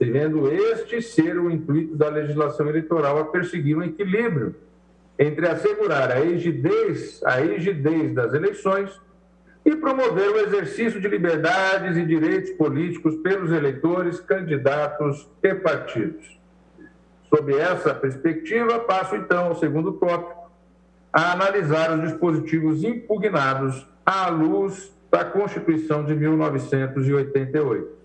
devendo este ser o intuito da legislação eleitoral a perseguir um equilíbrio entre assegurar a rigidez das eleições e promover o exercício de liberdades e direitos políticos pelos eleitores, candidatos e partidos. Sob essa perspectiva, passo então ao segundo tópico, a analisar os dispositivos impugnados à luz da Constituição de 1988.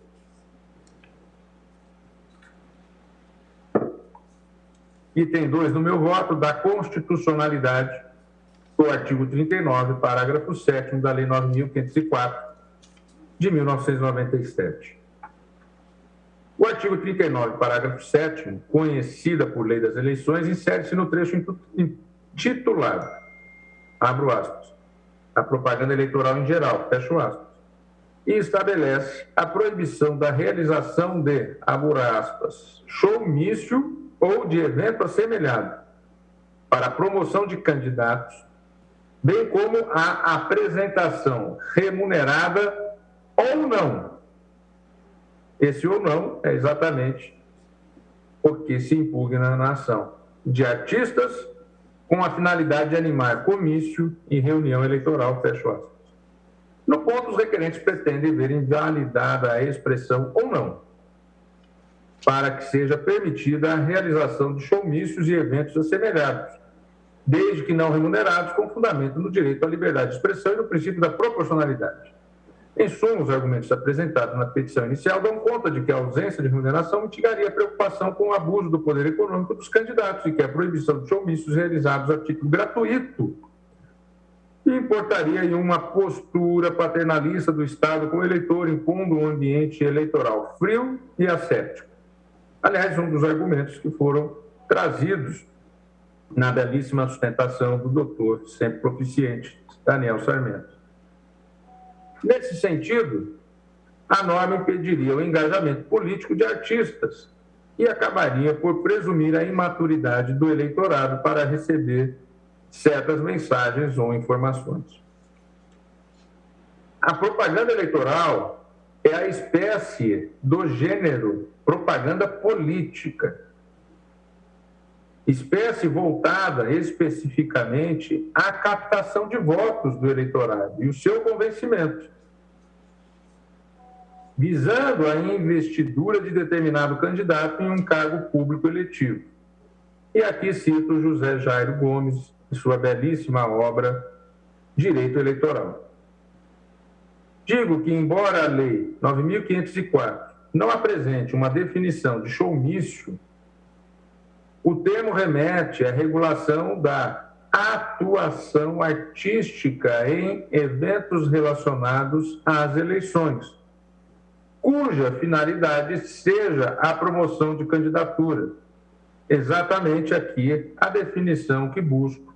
Item 2 do meu voto, da constitucionalidade do artigo 39, parágrafo 7º da Lei 9.504, de 1997. O artigo 39, parágrafo 7º, conhecida por Lei das Eleições, insere-se no trecho intitulado, abro aspas, a propaganda eleitoral em geral, fecho aspas, e estabelece a proibição da realização de, abro aspas, showmício ou de evento assemelhado para a promoção de candidatos, bem como a apresentação remunerada ou não. Esse ou não é exatamente porque se impugna na ação de artistas com a finalidade de animar comício e reunião eleitoral, fecho aspas. No ponto, os requerentes pretendem ver invalidada a expressão ou não, para que seja permitida a realização de showmícios e eventos assemelhados, desde que não remunerados, com fundamento no direito à liberdade de expressão e no princípio da proporcionalidade. Em suma, os argumentos apresentados na petição inicial dão conta de que a ausência de remuneração mitigaria a preocupação com o abuso do poder econômico dos candidatos e que a proibição de showmícios realizados a título gratuito importaria em uma postura paternalista do Estado com o eleitor, impondo um ambiente eleitoral frio e ascético. Aliás, um dos argumentos que foram trazidos na belíssima sustentação do doutor, sempre proficiente, Daniel Sarmento. Nesse sentido, a norma impediria o engajamento político de artistas e acabaria por presumir a imaturidade do eleitorado para receber certas mensagens ou informações. A propaganda eleitoral é a espécie do gênero propaganda política, espécie voltada especificamente à captação de votos do eleitorado e o seu convencimento, visando a investidura de determinado candidato em um cargo público eletivo. E aqui cito José Jairo Gomes, em sua belíssima obra Direito Eleitoral. Digo que, embora a Lei 9.504 não apresente uma definição de showmício, o termo remete à regulação da atuação artística em eventos relacionados às eleições, cuja finalidade seja a promoção de candidatura. Exatamente aqui a definição que busco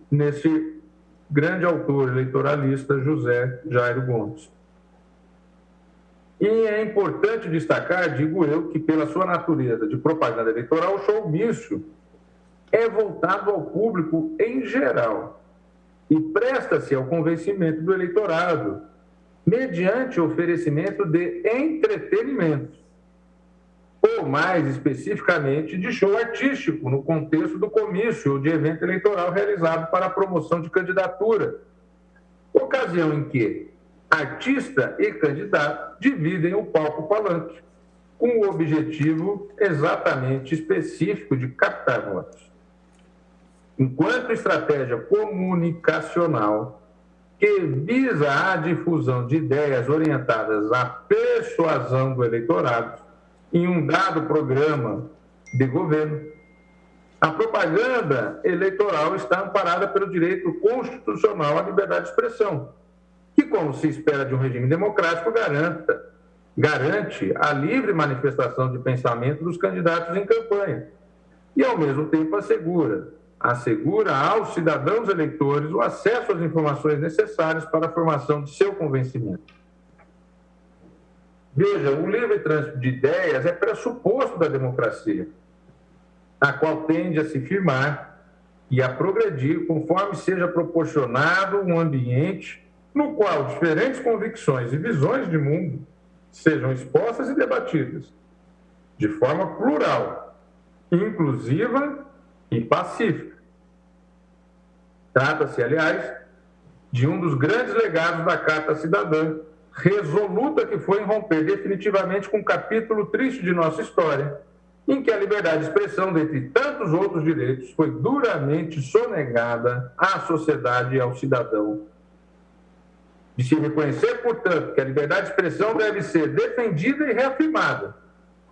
nesse grande autor eleitoralista José Jairo Gomes. E é importante destacar, digo eu, que pela sua natureza de propaganda eleitoral, o showmício é voltado ao público em geral e presta-se ao convencimento do eleitorado mediante o oferecimento de entretenimento, ou mais especificamente de show artístico no contexto do comício ou de evento eleitoral realizado para a promoção de candidatura, ocasião em que artista e candidato dividem o palco palanque, com o objetivo exatamente específico de captar votos. Enquanto estratégia comunicacional que visa a difusão de ideias orientadas à persuasão do eleitorado em um dado programa de governo, a propaganda eleitoral está amparada pelo direito constitucional à liberdade de expressão, que, como se espera de um regime democrático, garante a livre manifestação de pensamento dos candidatos em campanha e, ao mesmo tempo, assegura aos cidadãos eleitores o acesso às informações necessárias para a formação de seu convencimento. Veja, o livre trânsito de ideias é pressuposto da democracia, a qual tende a se firmar e a progredir conforme seja proporcionado um ambiente no qual diferentes convicções e visões de mundo sejam expostas e debatidas de forma plural, inclusiva e pacífica. Trata-se, aliás, de um dos grandes legados da Carta Cidadã, resoluta que foi em romper definitivamente com um capítulo triste de nossa história, em que a liberdade de expressão, dentre tantos outros direitos, foi duramente sonegada à sociedade e ao cidadão. De se reconhecer, portanto, que a liberdade de expressão deve ser defendida e reafirmada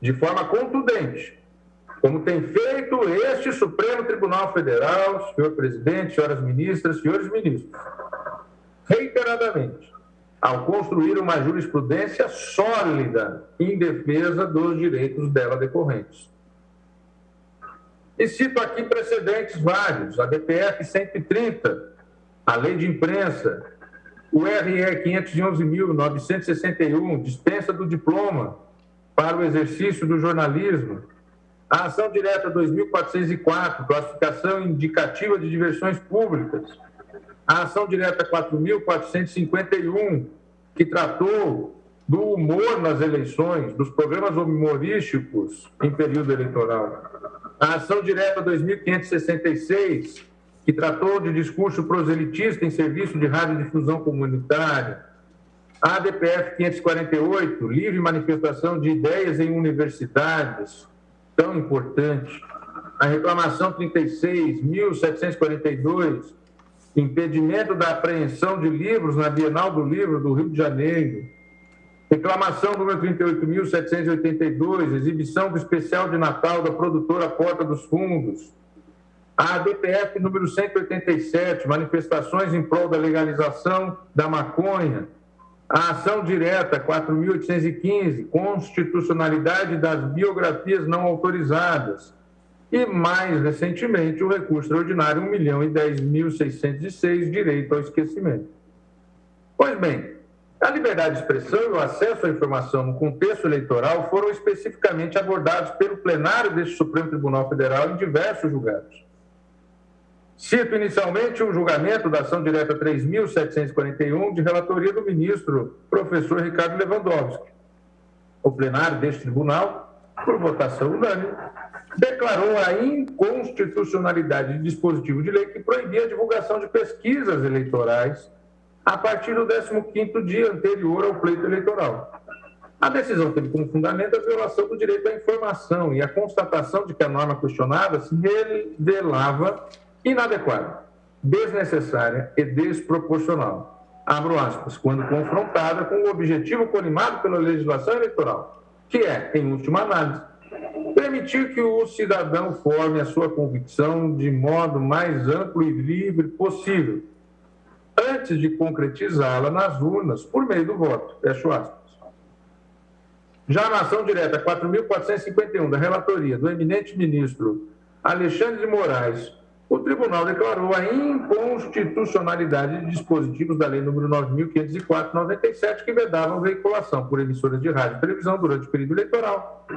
de forma contundente, como tem feito este Supremo Tribunal Federal, senhor presidente, senhoras ministras, senhores ministros, reiteradamente, ao construir uma jurisprudência sólida em defesa dos direitos dela decorrentes. E cito aqui precedentes vários: a DPF 130, a Lei de Imprensa, o RE 511.961, dispensa do diploma para o exercício do jornalismo, a Ação Direta 2.404, classificação indicativa de diversões públicas, a Ação Direta 4.451, que tratou do humor nas eleições, dos programas humorísticos em período eleitoral, a Ação Direta 2.566, que tratou de discurso proselitista em serviço de radiodifusão comunitária, a ADPF 548, livre manifestação de ideias em universidades, tão importante, a reclamação 36.742, impedimento da apreensão de livros na Bienal do Livro do Rio de Janeiro, reclamação número 38.782, exibição do especial de Natal da produtora Porta dos Fundos, a ADPF número 187, manifestações em prol da legalização da maconha, a Ação Direta 4.815, constitucionalidade das biografias não autorizadas, e, mais recentemente, o recurso extraordinário 1.010.606, direito ao esquecimento. Pois bem, a liberdade de expressão e o acesso à informação no contexto eleitoral foram especificamente abordados pelo plenário deste Supremo Tribunal Federal em diversos julgados. Cito inicialmente o julgamento da Ação Direta 3.741, de relatoria do ministro professor Ricardo Lewandowski. O plenário deste tribunal, por votação unânime, declarou a inconstitucionalidade de dispositivo de lei que proibia a divulgação de pesquisas eleitorais a partir do 15º dia anterior ao pleito eleitoral. A decisão teve como fundamento a violação do direito à informação e a constatação de que a norma questionada se revelava inadequada, desnecessária e desproporcional, abro aspas, quando confrontada com o objetivo colimado pela legislação eleitoral, que é, em última análise, permitir que o cidadão forme a sua convicção de modo mais amplo e livre possível, antes de concretizá-la nas urnas por meio do voto. Fecho aspas. Já na ação direta 4.451 da relatoria do eminente ministro Alexandre de Moraes, o tribunal declarou a inconstitucionalidade de dispositivos da lei número 9.504/97, que vedavam a veiculação por emissoras de rádio e televisão durante o período eleitoral,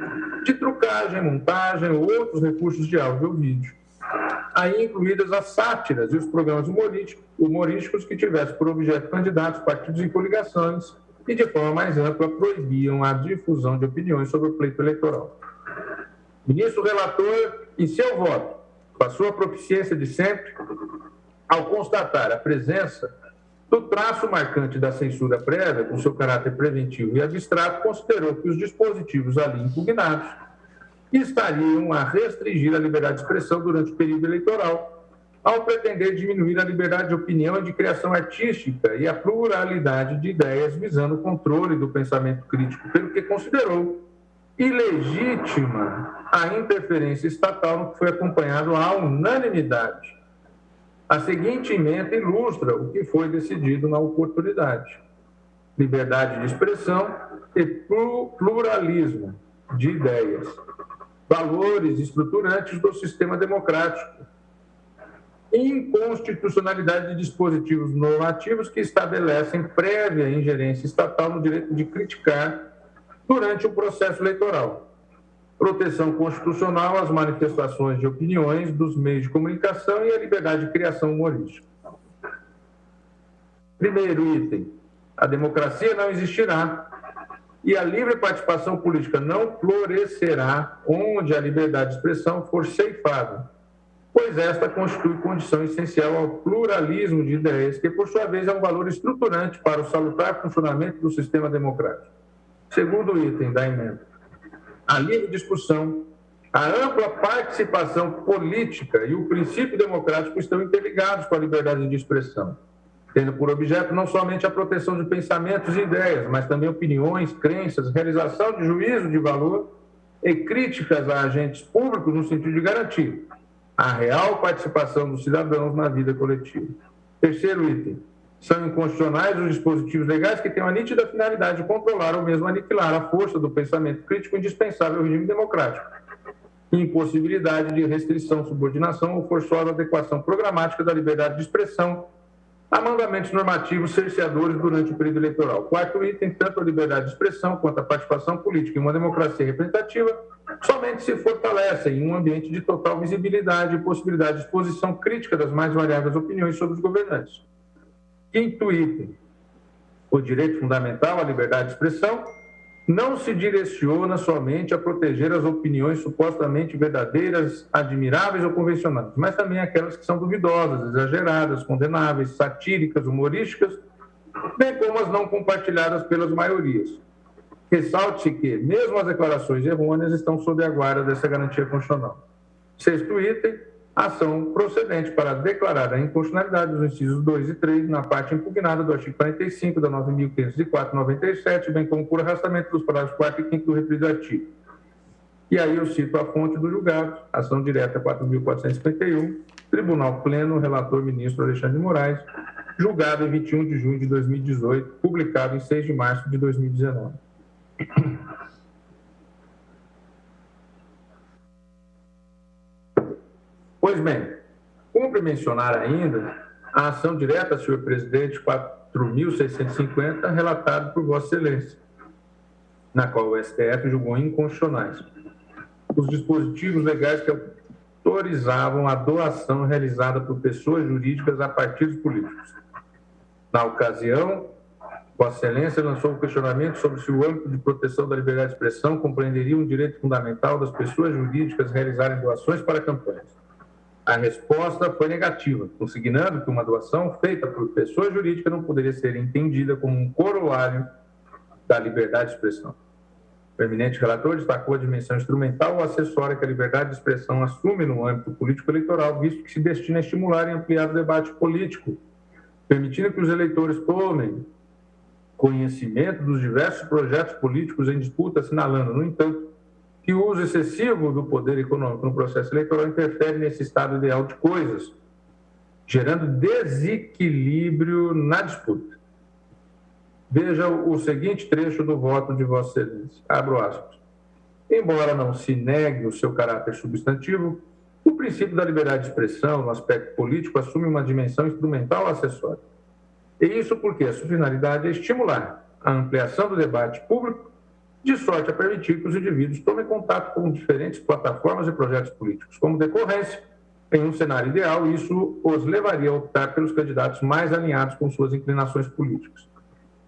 de trucagem, montagem ou outros recursos de áudio ou vídeo, aí incluídas as sátiras e os programas humorísticos que tivessem por objeto candidatos, partidos e coligações, e de forma mais ampla proibiam a difusão de opiniões sobre o pleito eleitoral. O ministro relator, em seu voto, com a sua proficiência de sempre, ao constatar a presença do traço marcante da censura prévia, com seu caráter preventivo e abstrato, considerou que os dispositivos ali impugnados estariam a restringir a liberdade de expressão durante o período eleitoral, ao pretender diminuir a liberdade de opinião e de criação artística e a pluralidade de ideias, visando o controle do pensamento crítico, pelo que considerou ilegítima a interferência estatal, no que foi acompanhado à unanimidade. A seguinte emenda ilustra o que foi decidido na oportunidade: liberdade de expressão e pluralismo de ideias, valores estruturantes do sistema democrático, inconstitucionalidade de dispositivos normativos que estabelecem prévia ingerência estatal no direito de criticar durante o processo eleitoral, proteção constitucional às manifestações de opiniões dos meios de comunicação e a liberdade de criação humorística. Primeiro item: a democracia não existirá e a livre participação política não florescerá onde a liberdade de expressão for ceifada, pois esta constitui condição essencial ao pluralismo de ideias, que, por sua vez, é um valor estruturante para o salutar funcionamento do sistema democrático. Segundo item da emenda: a livre discussão, a ampla participação política e o princípio democrático estão interligados com a liberdade de expressão, tendo por objeto não somente a proteção de pensamentos e ideias, mas também opiniões, crenças, realização de juízo de valor e críticas a agentes públicos, no sentido de garantir a real participação dos cidadãos na vida coletiva. Terceiro item: são inconstitucionais os dispositivos legais que têm a nítida finalidade de controlar ou mesmo aniquilar a força do pensamento crítico indispensável ao regime democrático. Impossibilidade de restrição, subordinação ou forçosa adequação programática da liberdade de expressão a mandamentos normativos cerceadores durante o período eleitoral. Quarto item: tanto a liberdade de expressão quanto a participação política em uma democracia representativa somente se fortalecem em um ambiente de total visibilidade e possibilidade de exposição crítica das mais variadas opiniões sobre os governantes. Quinto item: o direito fundamental à liberdade de expressão não se direciona somente a proteger as opiniões supostamente verdadeiras, admiráveis ou convencionais, mas também aquelas que são duvidosas, exageradas, condenáveis, satíricas, humorísticas, bem como as não compartilhadas pelas maiorias. Ressalte-se que, mesmo as declarações errôneas, estão sob a guarda dessa garantia constitucional. Sexto item: ação procedente para declarar a inconstitucionalidade dos incisos 2 e 3 na parte impugnada do artigo 45 da 9.504/97, bem como por arrastamento dos parágrafos 4º e 5º do referido artigo. E aí eu cito a fonte do julgado: ação direta 4.451, Tribunal Pleno, relator ministro Alexandre de Moraes, julgado em 21 de junho de 2018, publicado em 6 de março de 2019. Pois bem, cumpre mencionar ainda a ação direta, senhor presidente, 4.650, relatada por Vossa Excelência, na qual o STF julgou inconstitucionais os dispositivos legais que autorizavam a doação realizada por pessoas jurídicas a partidos políticos. Na ocasião, Vossa Excelência lançou um questionamento sobre se o âmbito de proteção da liberdade de expressão compreenderia um direito fundamental das pessoas jurídicas realizarem doações para campanhas. A resposta foi negativa, consignando que uma doação feita por pessoa jurídica não poderia ser entendida como um corolário da liberdade de expressão. O eminente relator destacou a dimensão instrumental ou acessória que a liberdade de expressão assume no âmbito político-eleitoral, visto que se destina a estimular e ampliar o debate político, permitindo que os eleitores tomem conhecimento dos diversos projetos políticos em disputa, assinalando, no entanto, que o uso excessivo do poder econômico no processo eleitoral interfere nesse estado ideal de coisas, gerando desequilíbrio na disputa. Veja o seguinte trecho do voto de Vossa Excelência, abro aspas. Embora não se negue o seu caráter substantivo, o princípio da liberdade de expressão no aspecto político assume uma dimensão instrumental acessória. E isso porque a sua finalidade é estimular a ampliação do debate público, de sorte a permitir que os indivíduos tomem contato com diferentes plataformas e projetos políticos. Como decorrência, em um cenário ideal, isso os levaria a optar pelos candidatos mais alinhados com suas inclinações políticas.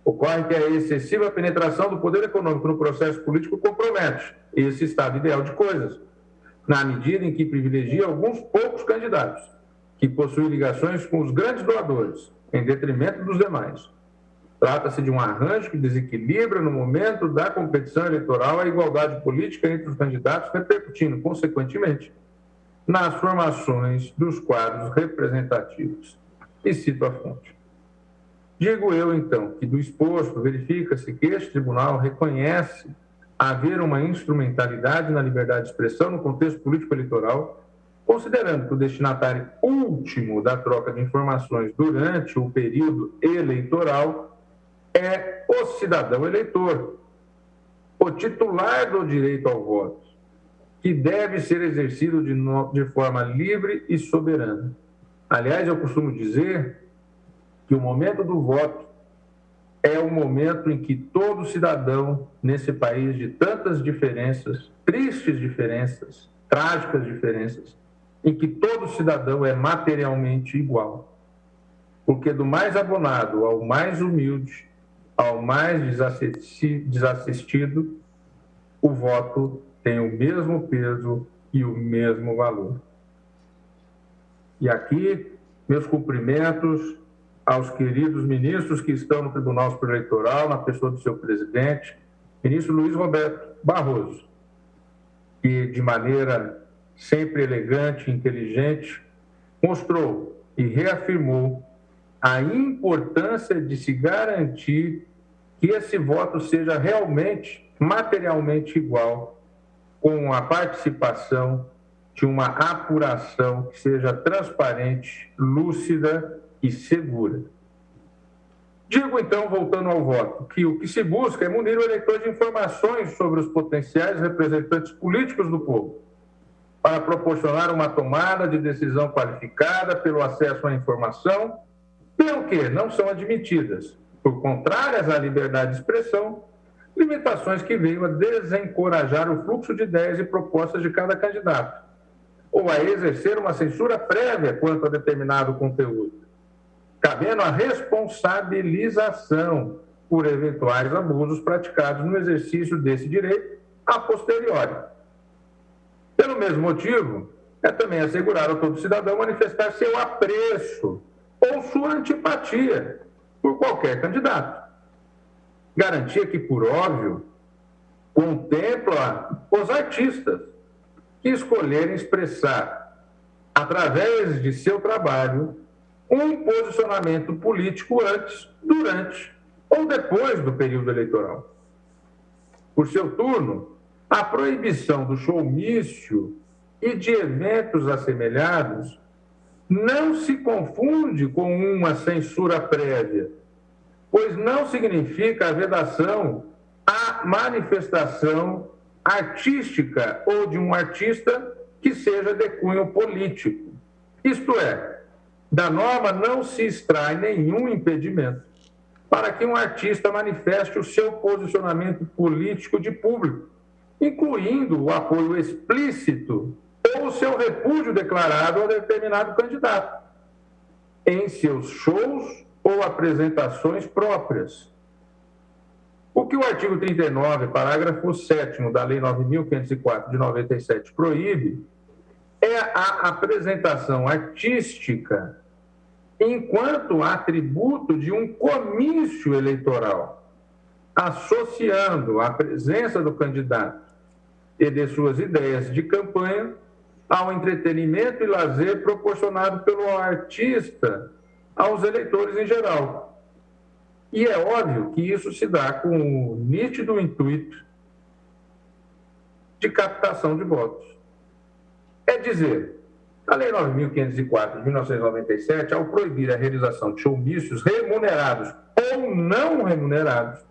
Ocorre que a excessiva penetração do poder econômico no processo político compromete esse estado ideal de coisas, na medida em que privilegia alguns poucos candidatos, que possuem ligações com os grandes doadores, em detrimento dos demais. Trata-se de um arranjo que desequilibra no momento da competição eleitoral a igualdade política entre os candidatos, repercutindo, consequentemente, nas formações dos quadros representativos. E cito a fonte. Digo eu, então, que do exposto verifica-se que este tribunal reconhece haver uma instrumentalidade na liberdade de expressão no contexto político-eleitoral, considerando que o destinatário último da troca de informações durante o período eleitoral é o cidadão eleitor, o titular do direito ao voto, que deve ser exercido de forma livre e soberana. Aliás, eu costumo dizer que o momento do voto é o momento em que todo cidadão nesse país de tantas diferenças, tristes diferenças, trágicas diferenças, em que todo cidadão é materialmente igual. Porque do mais abonado ao mais humilde, ao mais desassistido, o voto tem o mesmo peso e o mesmo valor. E aqui, meus cumprimentos aos queridos ministros que estão no Tribunal Superior Eleitoral, na pessoa do seu presidente, ministro Luiz Roberto Barroso, que de maneira sempre elegante e inteligente mostrou e reafirmou a importância de se garantir que esse voto seja realmente, materialmente igual, com a participação de uma apuração que seja transparente, lúcida e segura. Digo, então, voltando ao voto, que o que se busca é munir o eleitor de informações sobre os potenciais representantes políticos do povo, para proporcionar uma tomada de decisão qualificada pelo acesso à informação, pelo que não são admitidas, por contrárias à liberdade de expressão, limitações que venham a desencorajar o fluxo de ideias e propostas de cada candidato, ou a exercer uma censura prévia quanto a determinado conteúdo, cabendo a responsabilização por eventuais abusos praticados no exercício desse direito a posteriori. Pelo mesmo motivo, é também assegurado a todo cidadão manifestar seu apreço ou sua antipatia por qualquer candidato. Garantia que, por óbvio, contempla os artistas que escolherem expressar, através de seu trabalho, um posicionamento político antes, durante ou depois do período eleitoral. Por seu turno, a proibição do showmício e de eventos assemelhados não se confunde com uma censura prévia, pois não significa a vedação à manifestação artística ou de um artista que seja de cunho político. Isto é, da norma não se extrai nenhum impedimento para que um artista manifeste o seu posicionamento político de público, incluindo o apoio explícito ou o seu repúdio declarado a determinado candidato, em seus shows ou apresentações próprias. O que o artigo 39, parágrafo 7º da Lei 9.504 de 97 proíbe é a apresentação artística enquanto atributo de um comício eleitoral, associando a presença do candidato e de suas ideias de campanha ao entretenimento e lazer proporcionado pelo artista aos eleitores em geral. E é óbvio que isso se dá com o nítido intuito de captação de votos. É dizer, a Lei 9.504 de 1997, ao proibir a realização de showmícios remunerados ou não remunerados,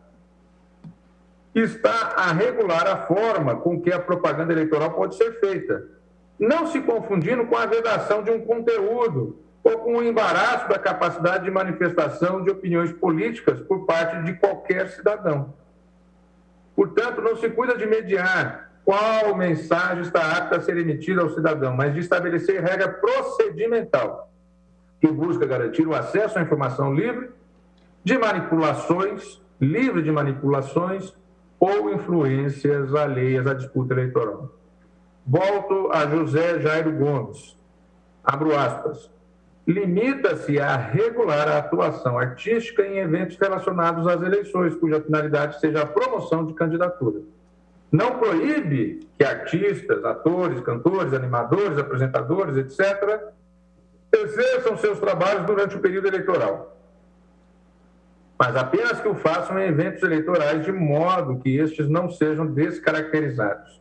está a regular a forma com que a propaganda eleitoral pode ser feita, não se confundindo com a vedação de um conteúdo ou com o embaraço da capacidade de manifestação de opiniões políticas por parte de qualquer cidadão. Portanto, não se cuida de mediar qual mensagem está apta a ser emitida ao cidadão, mas de estabelecer regra procedimental que busca garantir o acesso à informação livre de manipulações ou influências alheias à disputa eleitoral. Volto a José Jairo Gomes, abro aspas, limita-se a regular a atuação artística em eventos relacionados às eleições, cuja finalidade seja a promoção de candidatura. Não proíbe que artistas, atores, cantores, animadores, apresentadores, etc., exerçam seus trabalhos durante o período eleitoral, mas apenas que o façam em eventos eleitorais de modo que estes não sejam descaracterizados.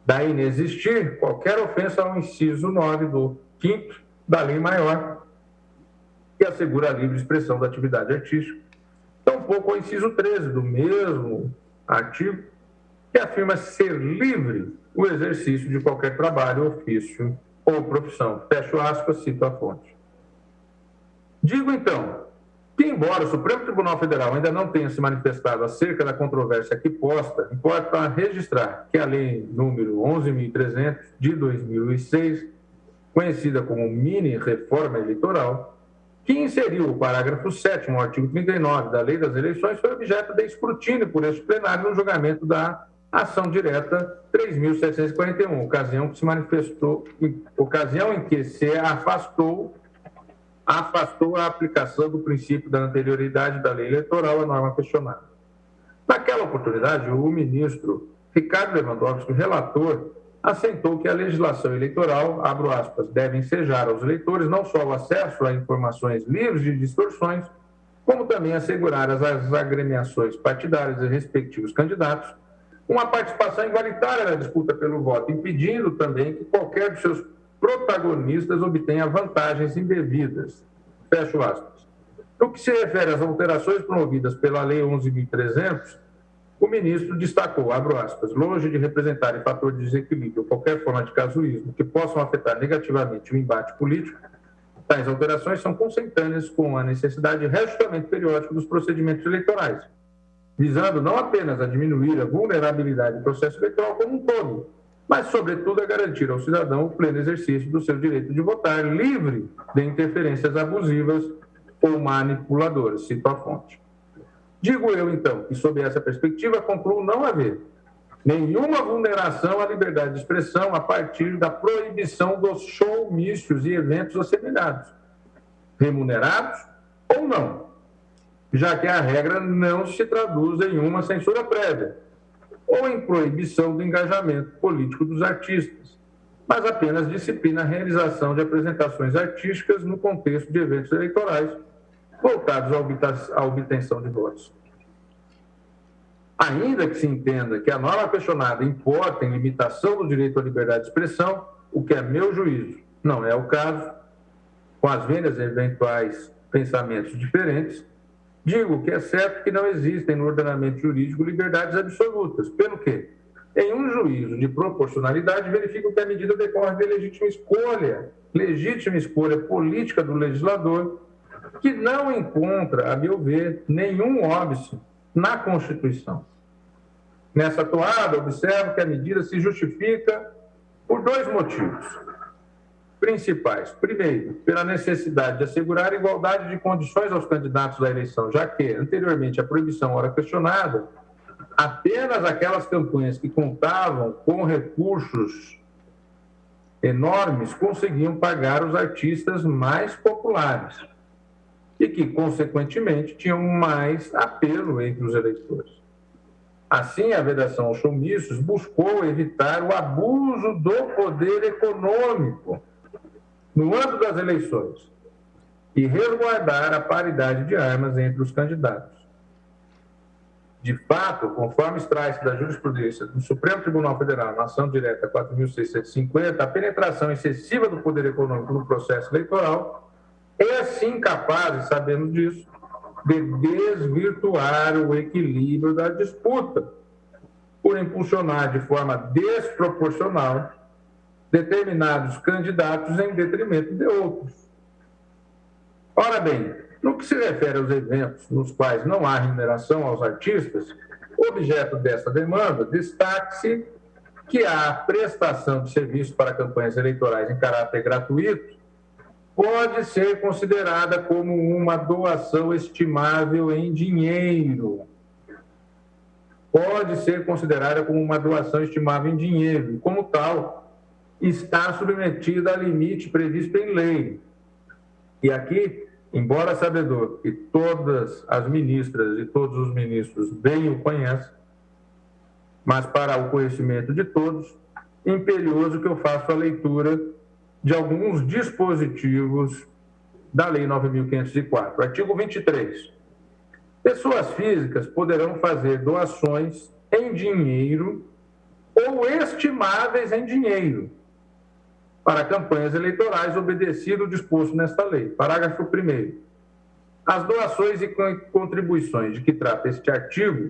Daí inexistir qualquer ofensa ao inciso 9 do 5º da Lei Maior, que assegura a livre expressão da atividade artística, tampouco ao inciso 13 do mesmo artigo, que afirma ser livre o exercício de qualquer trabalho, ofício ou profissão. Fecho aspas, cito a fonte. Digo, então, que embora o Supremo Tribunal Federal ainda não tenha se manifestado acerca da controvérsia aqui posta, importa registrar que a Lei número 11.300 de 2006, conhecida como mini-reforma eleitoral, que inseriu o parágrafo 7º, artigo 39 da Lei das Eleições, foi objeto de escrutínio por este plenário no julgamento da ação direta 3.741, ocasião em que se afastou a aplicação do princípio da anterioridade da lei eleitoral à norma questionada. Naquela oportunidade, o ministro Ricardo Lewandowski, relator, assentou que a legislação eleitoral, abro aspas, deve ensejar aos eleitores não só o acesso a informações livres de distorções, como também assegurar às agremiações partidárias e respectivos candidatos uma participação igualitária na disputa pelo voto, impedindo também que qualquer dos seus protagonistas obtenha vantagens indevidas. Fecho aspas. No que se refere às alterações promovidas pela Lei 11.300, o ministro destacou, abro aspas, longe de representarem fator de desequilíbrio ou qualquer forma de casuísmo que possam afetar negativamente o embate político, tais alterações são consentâneas com a necessidade de reajustamento periódico dos procedimentos eleitorais, visando não apenas a diminuir a vulnerabilidade do processo eleitoral como um todo, mas, sobretudo, a garantir ao cidadão o pleno exercício do seu direito de votar, livre de interferências abusivas ou manipuladoras, cito a fonte. Digo eu, então, que, sob essa perspectiva, concluo não haver nenhuma vulneração à liberdade de expressão a partir da proibição dos showmícios e eventos assemelhados, remunerados ou não, já que a regra não se traduz em uma censura prévia ou em proibição do engajamento político dos artistas, mas apenas disciplina a realização de apresentações artísticas no contexto de eventos eleitorais voltados à obtenção de votos. Ainda que se entenda que a norma questionada importa em limitação do direito à liberdade de expressão, o que é meu juízo não é o caso, com as vendas e eventuais pensamentos diferentes, digo que é certo que não existem no ordenamento jurídico liberdades absolutas, pelo que, em um juízo de proporcionalidade, verifico que a medida decorre de legítima escolha política do legislador, que não encontra, a meu ver, nenhum óbice na Constituição. Nessa toada, observo que a medida se justifica por dois motivos principais. Primeiro, pela necessidade de assegurar igualdade de condições aos candidatos à eleição, já que, anteriormente à proibição ora questionada, apenas aquelas campanhas que contavam com recursos enormes conseguiam pagar os artistas mais populares e que, consequentemente, tinham mais apelo entre os eleitores. Assim, a vedação aos showmícios buscou evitar o abuso do poder econômico no âmbito das eleições, e resguardar a paridade de armas entre os candidatos. De fato, conforme extrai-se da jurisprudência do Supremo Tribunal Federal, na ação direta 4.650, a penetração excessiva do poder econômico no processo eleitoral é, sim, capaz, e sabemos disso, de desvirtuar o equilíbrio da disputa, por impulsionar de forma desproporcional determinados candidatos em detrimento de outros. Ora bem, no que se refere aos eventos nos quais não há remuneração aos artistas, objeto desta demanda, destaque-se que a prestação de serviço para campanhas eleitorais em caráter gratuito pode ser considerada como uma doação estimável em dinheiro. Pode ser considerada como uma doação estimável em dinheiro, e, como tal, está submetida a limite previsto em lei. E aqui, embora sabedor que todas as ministras e todos os ministros bem o conhecem, mas para o conhecimento de todos, imperioso que eu faça a leitura de alguns dispositivos da Lei 9.504. Artigo 23. Pessoas físicas poderão fazer doações em dinheiro ou estimáveis em dinheiro para campanhas eleitorais, obedecido o disposto nesta lei. Parágrafo 1º. As doações e contribuições de que trata este artigo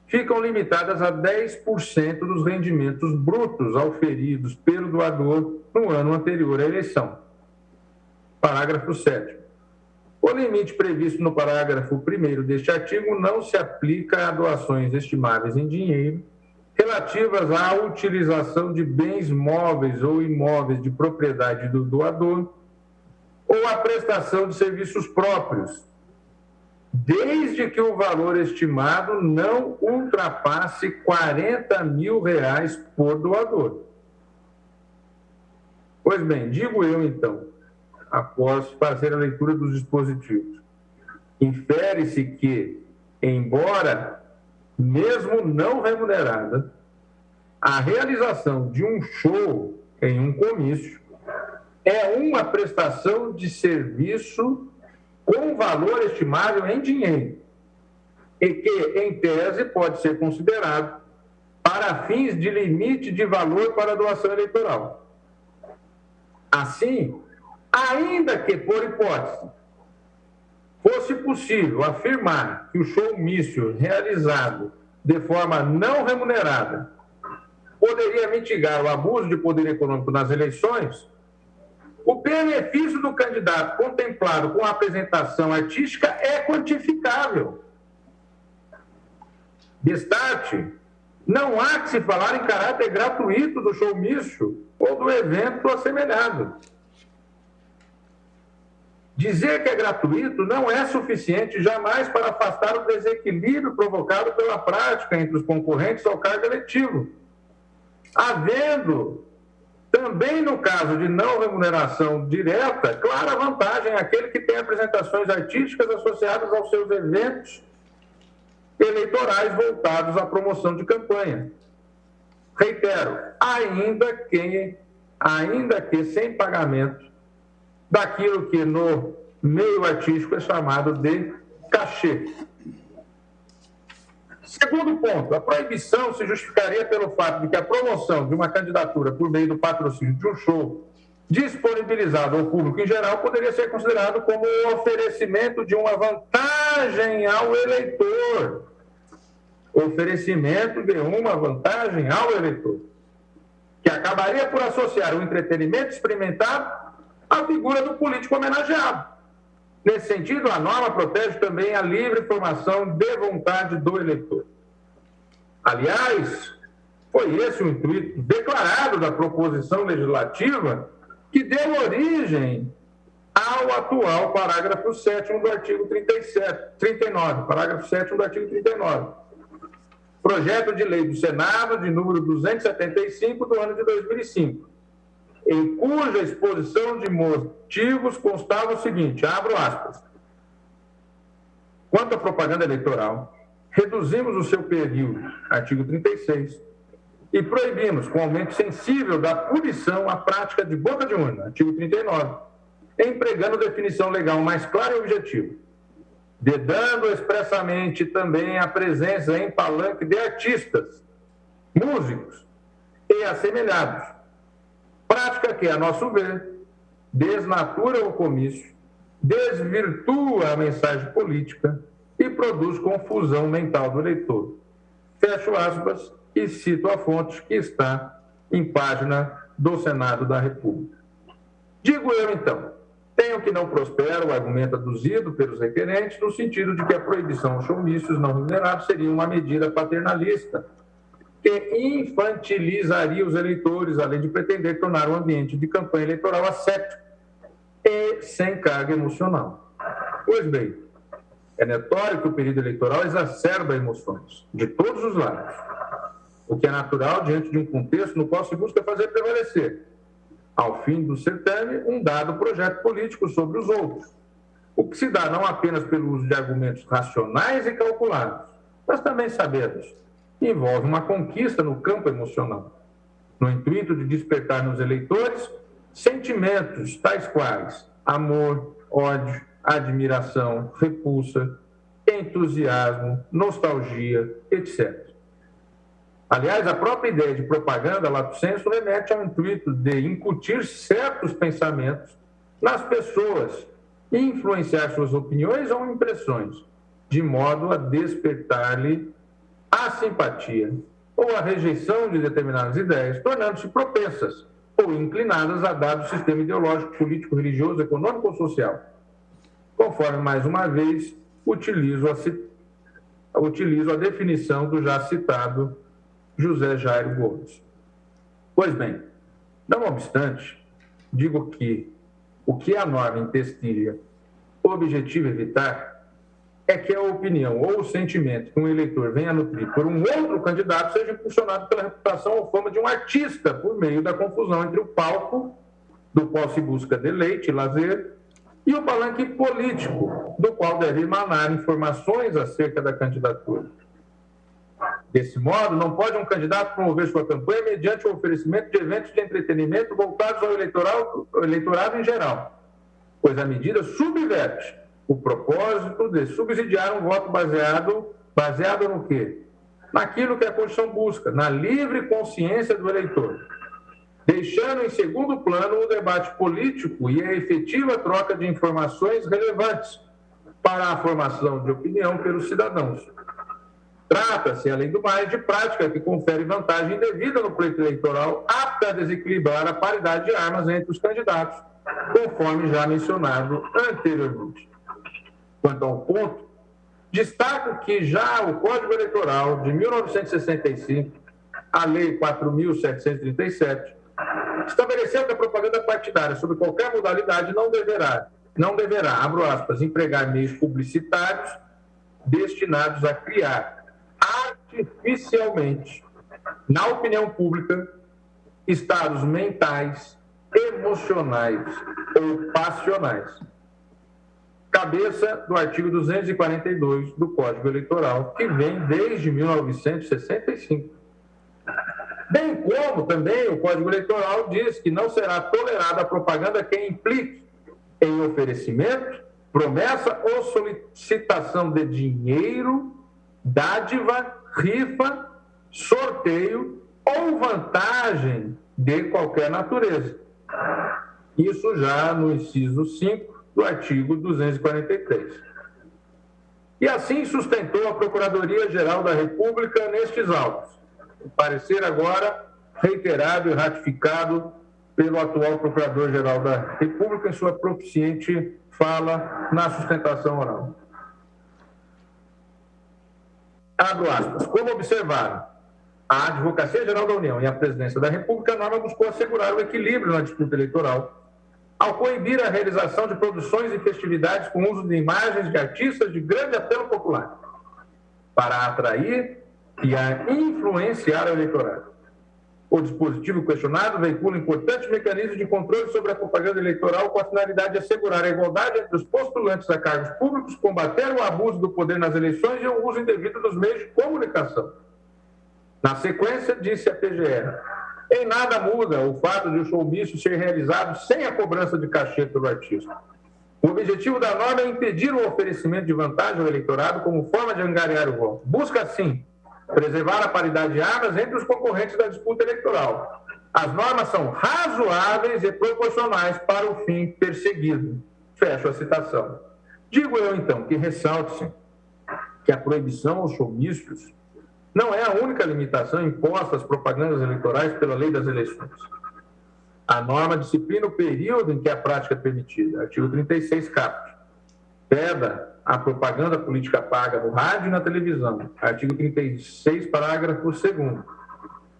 ficam limitadas a 10% dos rendimentos brutos auferidos pelo doador no ano anterior à eleição. Parágrafo 7º. O limite previsto no parágrafo 1º deste artigo não se aplica a doações estimáveis em dinheiro relativas à utilização de bens móveis ou imóveis de propriedade do doador ou à prestação de serviços próprios, desde que o valor estimado não ultrapasse R$40 mil por doador. Pois bem, digo eu então, após fazer a leitura dos dispositivos, infere-se que, embora mesmo não remunerada, a realização de um show em um comício é uma prestação de serviço com valor estimável em dinheiro e que, em tese, pode ser considerado para fins de limite de valor para a doação eleitoral. Assim, ainda que, por hipótese, fosse possível afirmar que o showmício realizado de forma não remunerada poderia mitigar o abuso de poder econômico nas eleições, o benefício do candidato contemplado com a apresentação artística é quantificável. Destaque, não há que se falar em caráter gratuito do showmício ou do evento assemelhado. Dizer que é gratuito não é suficiente jamais para afastar o desequilíbrio provocado pela prática entre os concorrentes ao cargo eletivo, havendo também, no caso de não remuneração direta, clara vantagem àquele que tem apresentações artísticas associadas aos seus eventos eleitorais voltados à promoção de campanha. Reitero, ainda que sem pagamento daquilo que no meio artístico é chamado de cachê. Segundo ponto, a proibição se justificaria pelo fato de que a promoção de uma candidatura por meio do patrocínio de um show disponibilizado ao público em geral poderia ser considerado como o oferecimento de uma vantagem ao eleitor. Oferecimento de uma vantagem ao eleitor, que acabaria por associar o entretenimento experimentado à figura do político homenageado. Nesse sentido, a norma protege também a livre formação de vontade do eleitor. Aliás, foi esse o intuito declarado da proposição legislativa que deu origem ao atual parágrafo 7º do artigo 39, parágrafo 7º do artigo 39. Projeto de lei do Senado, de número 275, do ano de 2005, em cuja exposição de motivos constava o seguinte, abro aspas, quanto à propaganda eleitoral, reduzimos o seu período, artigo 36, e proibimos, com aumento sensível da punição, a prática de boca de urna, artigo 39, empregando definição legal mais clara e objetiva, vedando expressamente também a presença em palanque de artistas, músicos e assemelhados, prática que, a nosso ver, desnatura o comício, desvirtua a mensagem política e produz confusão mental do eleitor. Fecho aspas e cito a fonte que está em página do Senado da República. Digo eu, então, tenho que não prospera o argumento aduzido pelos requerentes no sentido de que a proibição aos showmícios não remunerados seria uma medida paternalista que infantilizaria os eleitores, além de pretender tornar o ambiente de campanha eleitoral ascético e sem carga emocional. Pois bem, é notório que o período eleitoral exacerba emoções de todos os lados, o que é natural diante de um contexto no qual se busca fazer prevalecer, ao fim do certame, um dado projeto político sobre os outros, o que se dá não apenas pelo uso de argumentos racionais e calculados, mas também sabemos que envolve uma conquista no campo emocional, no intuito de despertar nos eleitores sentimentos tais quais amor, ódio, admiração, repulsa, entusiasmo, nostalgia, etc. Aliás, a própria ideia de propaganda, lato sensu, remete ao intuito de incutir certos pensamentos nas pessoas e influenciar suas opiniões ou impressões, de modo a despertar-lhe a simpatia ou a rejeição de determinadas ideias, tornando-se propensas ou inclinadas a dado sistema ideológico, político, religioso, econômico ou social, conforme, mais uma vez, utilizo a definição do já citado José Jairo Gomes. Pois bem, não obstante, digo que o que a norma intestilha objetiva evitar é que a opinião ou o sentimento que um eleitor venha a nutrir por um outro candidato seja impulsionado pela reputação ou fama de um artista por meio da confusão entre o palco, do qual se busca deleite e lazer, e o palanque político, do qual deve emanar informações acerca da candidatura. Desse modo, não pode um candidato promover sua campanha mediante o oferecimento de eventos de entretenimento voltados ao eleitorado em geral, pois a medida subverte o propósito de subsidiar um voto baseado no quê? Naquilo que a Constituição busca, na livre consciência do eleitor, deixando em segundo plano o debate político e a efetiva troca de informações relevantes para a formação de opinião pelos cidadãos. Trata-se, além do mais, de prática que confere vantagem indevida no pleito eleitoral, apta a desequilibrar a paridade de armas entre os candidatos, conforme já mencionado anteriormente. Quanto ao ponto, destaco que já o Código Eleitoral de 1965, a Lei 4.737, estabeleceu que a propaganda partidária, sob qualquer modalidade, não deverá, abro aspas, empregar meios publicitários destinados a criar artificialmente, na opinião pública, estados mentais, emocionais ou passionais. Cabeça do artigo 242 do Código Eleitoral, que vem desde 1965. Bem como também o Código Eleitoral diz que não será tolerada a propaganda que implique em oferecimento, promessa ou solicitação de dinheiro, dádiva, rifa, sorteio ou vantagem de qualquer natureza. Isso já no inciso 5 do artigo 243. E assim sustentou a Procuradoria-Geral da República nestes autos. O parecer agora reiterado e ratificado pelo atual Procurador-Geral da República em sua proficiente fala na sustentação oral. Abro aspas. Como observaram, a Advocacia-Geral da União e a Presidência da República, a norma buscou assegurar o equilíbrio na disputa eleitoral ao coibir a realização de produções e festividades com uso de imagens de artistas de grande apelo popular, para atrair e a influenciar o eleitorado. O dispositivo questionado veicula importante mecanismo de controle sobre a propaganda eleitoral com a finalidade de assegurar a igualdade entre os postulantes a cargos públicos, combater o abuso do poder nas eleições e o uso indevido dos meios de comunicação. Na sequência, disse a PGR, Em nada muda o fato de o showmício ser realizado sem a cobrança de cachê pelo artista. O objetivo da norma é impedir o oferecimento de vantagem ao eleitorado como forma de angariar o voto. Busca, assim, preservar a paridade de armas entre os concorrentes da disputa eleitoral. As normas são razoáveis e proporcionais para o fim perseguido. Fecho a citação. Digo eu, então, que ressalte-se que a proibição aos showmícios não é a única limitação imposta às propagandas eleitorais pela lei das eleições. A norma disciplina o período em que a prática é permitida. Artigo 36, caput. Veda a propaganda política paga no rádio e na televisão. Artigo 36, parágrafo 2º.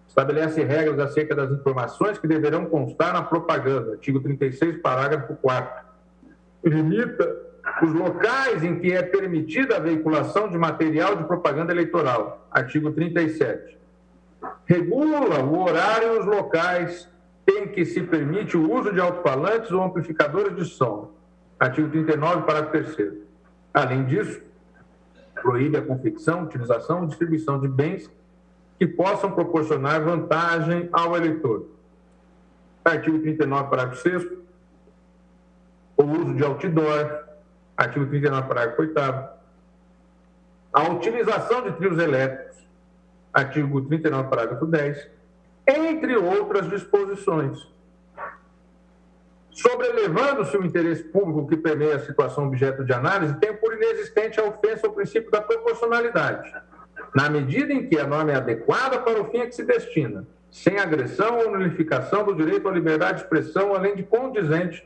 Estabelece regras acerca das informações que deverão constar na propaganda. Artigo 36, parágrafo 4º. Limita os locais em que é permitida a veiculação de material de propaganda eleitoral. Artigo 37. Regula o horário e os locais em que se permite o uso de alto-falantes ou amplificadores de som. Artigo 39, parágrafo 3º. Além disso, proíbe a confecção, utilização e distribuição de bens que possam proporcionar vantagem ao eleitor. Artigo 39, parágrafo 6º. O uso de outdoor. Artigo 39, parágrafo 8º. A utilização de trios elétricos. Artigo 39, parágrafo 10º. Entre outras disposições. Sobrelevando-se o interesse público que permeia a situação objeto de análise, tem por inexistente a ofensa ao princípio da proporcionalidade, na medida em que a norma é adequada para o fim a que se destina, sem agressão ou nulificação do direito à liberdade de expressão, além de condizente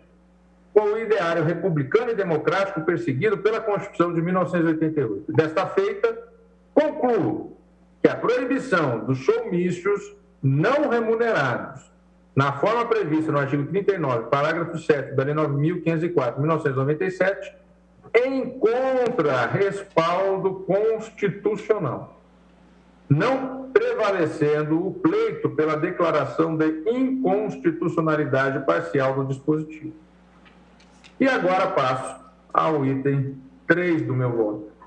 com o ideário republicano e democrático perseguido pela Constituição de 1988. Desta feita, concluo que a proibição dos showmícios não remunerados, na forma prevista no artigo 39, parágrafo 7 da Lei 9.504, de 1997, encontra respaldo constitucional, não prevalecendo o pleito pela declaração de inconstitucionalidade parcial do dispositivo. E agora passo ao item 3 do meu voto,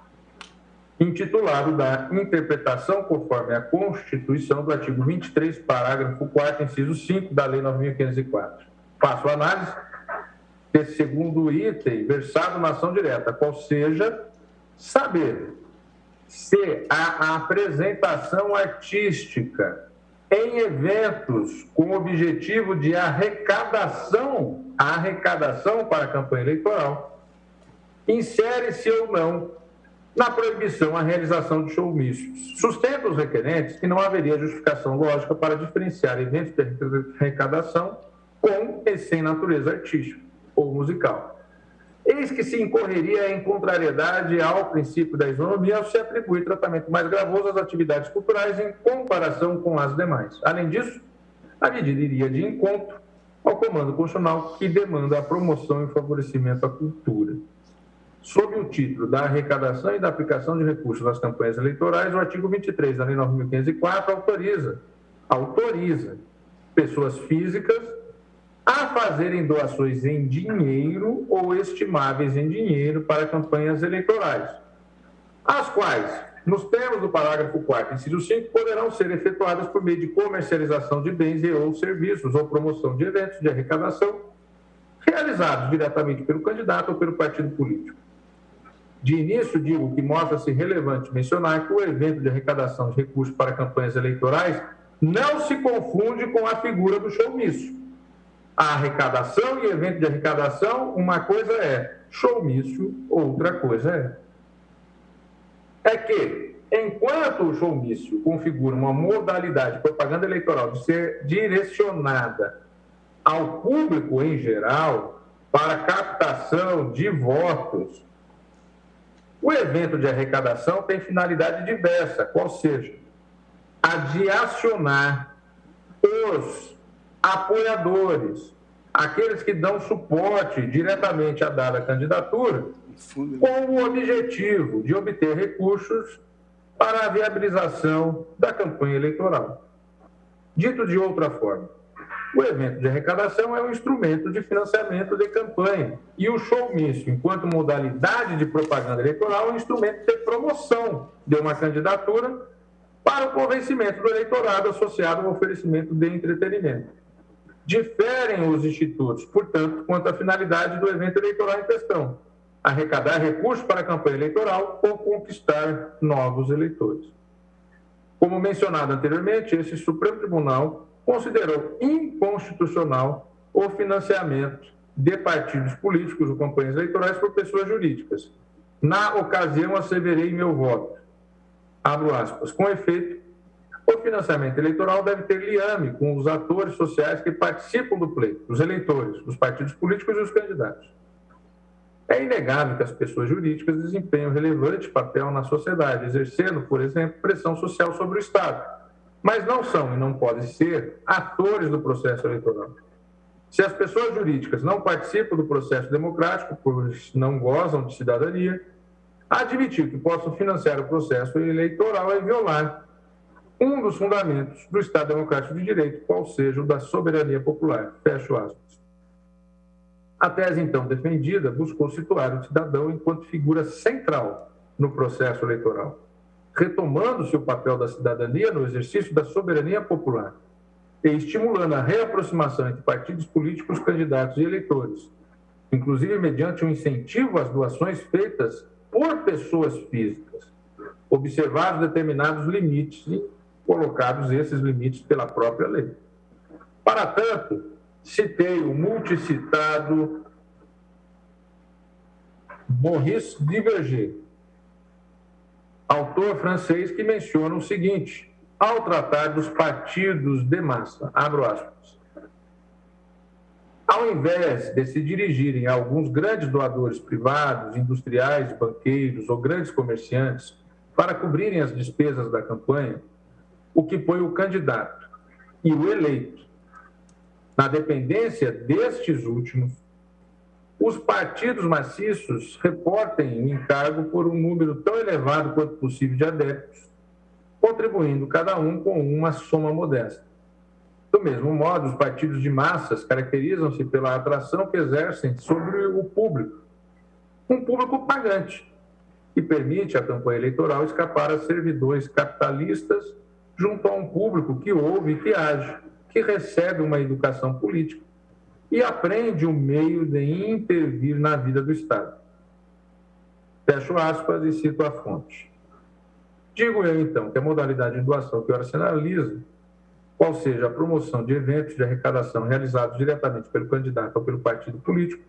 intitulado da interpretação conforme a Constituição do artigo 23, parágrafo 4º, inciso 5 da Lei 9.504. Faço análise desse segundo item versado na ação direta, qual seja saber se a apresentação artística em eventos com objetivo de arrecadação para a campanha eleitoral insere-se ou não na proibição à realização de showmícios. Sustenta os requerentes que não haveria justificação lógica para diferenciar eventos de arrecadação com e sem natureza artística ou musical. Eis que se incorreria em contrariedade ao princípio da isonomia ao se atribuir tratamento mais gravoso às atividades culturais em comparação com as demais. Além disso, a medida iria de encontro ao comando constitucional que demanda a promoção e favorecimento à cultura. Sob o título da arrecadação e da aplicação de recursos nas campanhas eleitorais, o artigo 23 da Lei 9.504 autoriza pessoas físicas a fazerem doações em dinheiro ou estimáveis em dinheiro para campanhas eleitorais, as quais, nos termos do parágrafo 4º, inciso 5, poderão ser efetuadas por meio de comercialização de bens e ou serviços ou promoção de eventos de arrecadação realizados diretamente pelo candidato ou pelo partido político. De início, digo que mostra-se relevante mencionar que o evento de arrecadação de recursos para campanhas eleitorais não se confunde com a figura do showmício. A arrecadação e evento de arrecadação, uma coisa é showmício, outra coisa é que, enquanto o showmício configura uma modalidade de propaganda eleitoral de ser direcionada ao público em geral para captação de votos, o evento de arrecadação tem finalidade diversa, qual seja a de acionar os apoiadores, aqueles que dão suporte diretamente à dada candidatura, com o objetivo de obter recursos para a viabilização da campanha eleitoral. Dito de outra forma, o evento de arrecadação é um instrumento de financiamento de campanha e o showmício, enquanto modalidade de propaganda eleitoral, é um instrumento de promoção de uma candidatura para o convencimento do eleitorado associado ao oferecimento de entretenimento. Diferem os institutos, portanto, quanto à finalidade do evento eleitoral em questão: arrecadar recursos para a campanha eleitoral ou conquistar novos eleitores. Como mencionado anteriormente, esse Supremo Tribunal considerou inconstitucional o financiamento de partidos políticos ou campanhas eleitorais por pessoas jurídicas. Na ocasião, asseverei meu voto. Abro aspas. Com efeito, o financiamento eleitoral deve ter liame com os atores sociais que participam do pleito, os eleitores, os partidos políticos e os candidatos. É inegável que as pessoas jurídicas desempenham relevante papel na sociedade, exercendo, por exemplo, pressão social sobre o Estado, mas não são e não podem ser atores do processo eleitoral. Se as pessoas jurídicas não participam do processo democrático, pois não gozam de cidadania, admitir que possam financiar o processo eleitoral é violar um dos fundamentos do Estado Democrático de Direito, qual seja o da soberania popular. Fecho aspas. A tese, então, defendida buscou situar o cidadão enquanto figura central no processo eleitoral, retomando-se o papel da cidadania no exercício da soberania popular e estimulando a reaproximação entre partidos políticos, candidatos e eleitores, inclusive mediante um incentivo às doações feitas por pessoas físicas, observados determinados limites e colocados esses limites pela própria lei. Para tanto, citei o multicitado Maurice Duverger, autor francês, que menciona o seguinte, ao tratar dos partidos de massa, abro aspas, ao invés de se dirigirem a alguns grandes doadores privados, industriais, banqueiros ou grandes comerciantes para cobrirem as despesas da campanha, o que põe o candidato e o eleito na dependência destes últimos, os partidos maciços reportem o encargo por um número tão elevado quanto possível de adeptos, contribuindo cada um com uma soma modesta. Do mesmo modo, os partidos de massas caracterizam-se pela atração que exercem sobre o público, um público pagante, que permite à campanha eleitoral escapar a servidões capitalistas junto a um público que ouve e que age, que recebe uma educação política e aprende o meio de intervir na vida do Estado. Fecho aspas e cito a fonte. Digo eu, então, que a modalidade de doação que ora se analisa, qual seja a promoção de eventos de arrecadação realizados diretamente pelo candidato ou pelo partido político,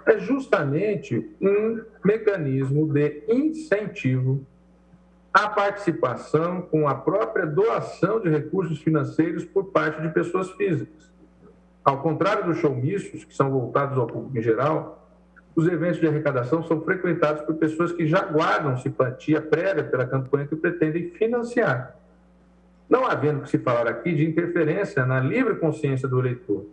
é justamente um mecanismo de incentivo à participação com a própria doação de recursos financeiros por parte de pessoas físicas. Ao contrário dos showmícios, que são voltados ao público em geral, os eventos de arrecadação são frequentados por pessoas que já guardam simpatia prévia pela campanha que pretendem financiar. Não havendo que se falar aqui de interferência na livre consciência do eleitor,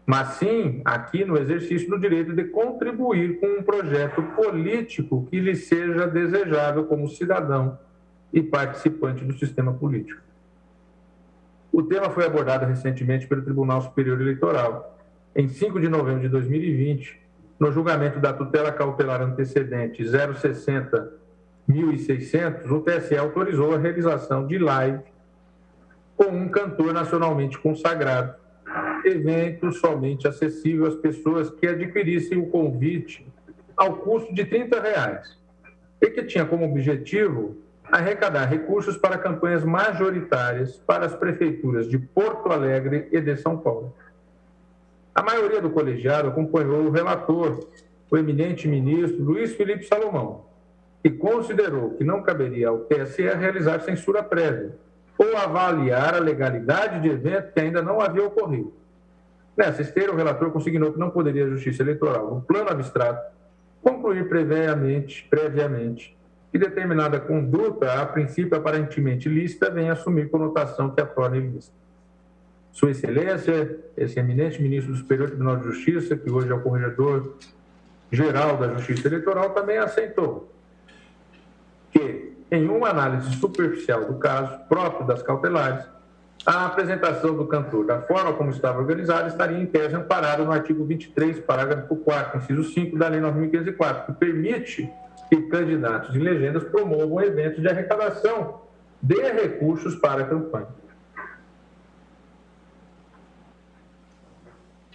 mas sim aqui no exercício do direito de contribuir com um projeto político que lhe seja desejável como cidadão e participante do sistema político. O tema foi abordado recentemente pelo Tribunal Superior Eleitoral. Em 5 de novembro de 2020, no julgamento da tutela cautelar antecedente 060.600, o TSE autorizou a realização de live com um cantor nacionalmente consagrado, evento somente acessível às pessoas que adquirissem o convite ao custo de R$30 e que tinha como objetivo arrecadar recursos para campanhas majoritárias para as prefeituras de Porto Alegre e de São Paulo. A maioria do colegiado acompanhou o relator, o eminente ministro Luiz Felipe Salomão, que considerou que não caberia ao TSE realizar censura prévia ou avaliar a legalidade de evento que ainda não havia ocorrido. Nessa esteira, o relator consignou que não poderia a Justiça Eleitoral, no plano abstrato, concluir previamente que determinada conduta, a princípio aparentemente lícita, venha assumir conotação que a torne ilícita. Sua Excelência, esse eminente ministro do Superior Tribunal de Justiça, que hoje é o Corregedor-Geral da Justiça Eleitoral, também aceitou que, em uma análise superficial do caso, próprio das cautelares, a apresentação do cantor, da forma como estava organizada, estaria em tese amparada no artigo 23, parágrafo 4º, inciso 5 da Lei 9.504, que permite que candidatos e legendas promovam eventos de arrecadação de recursos para a campanha.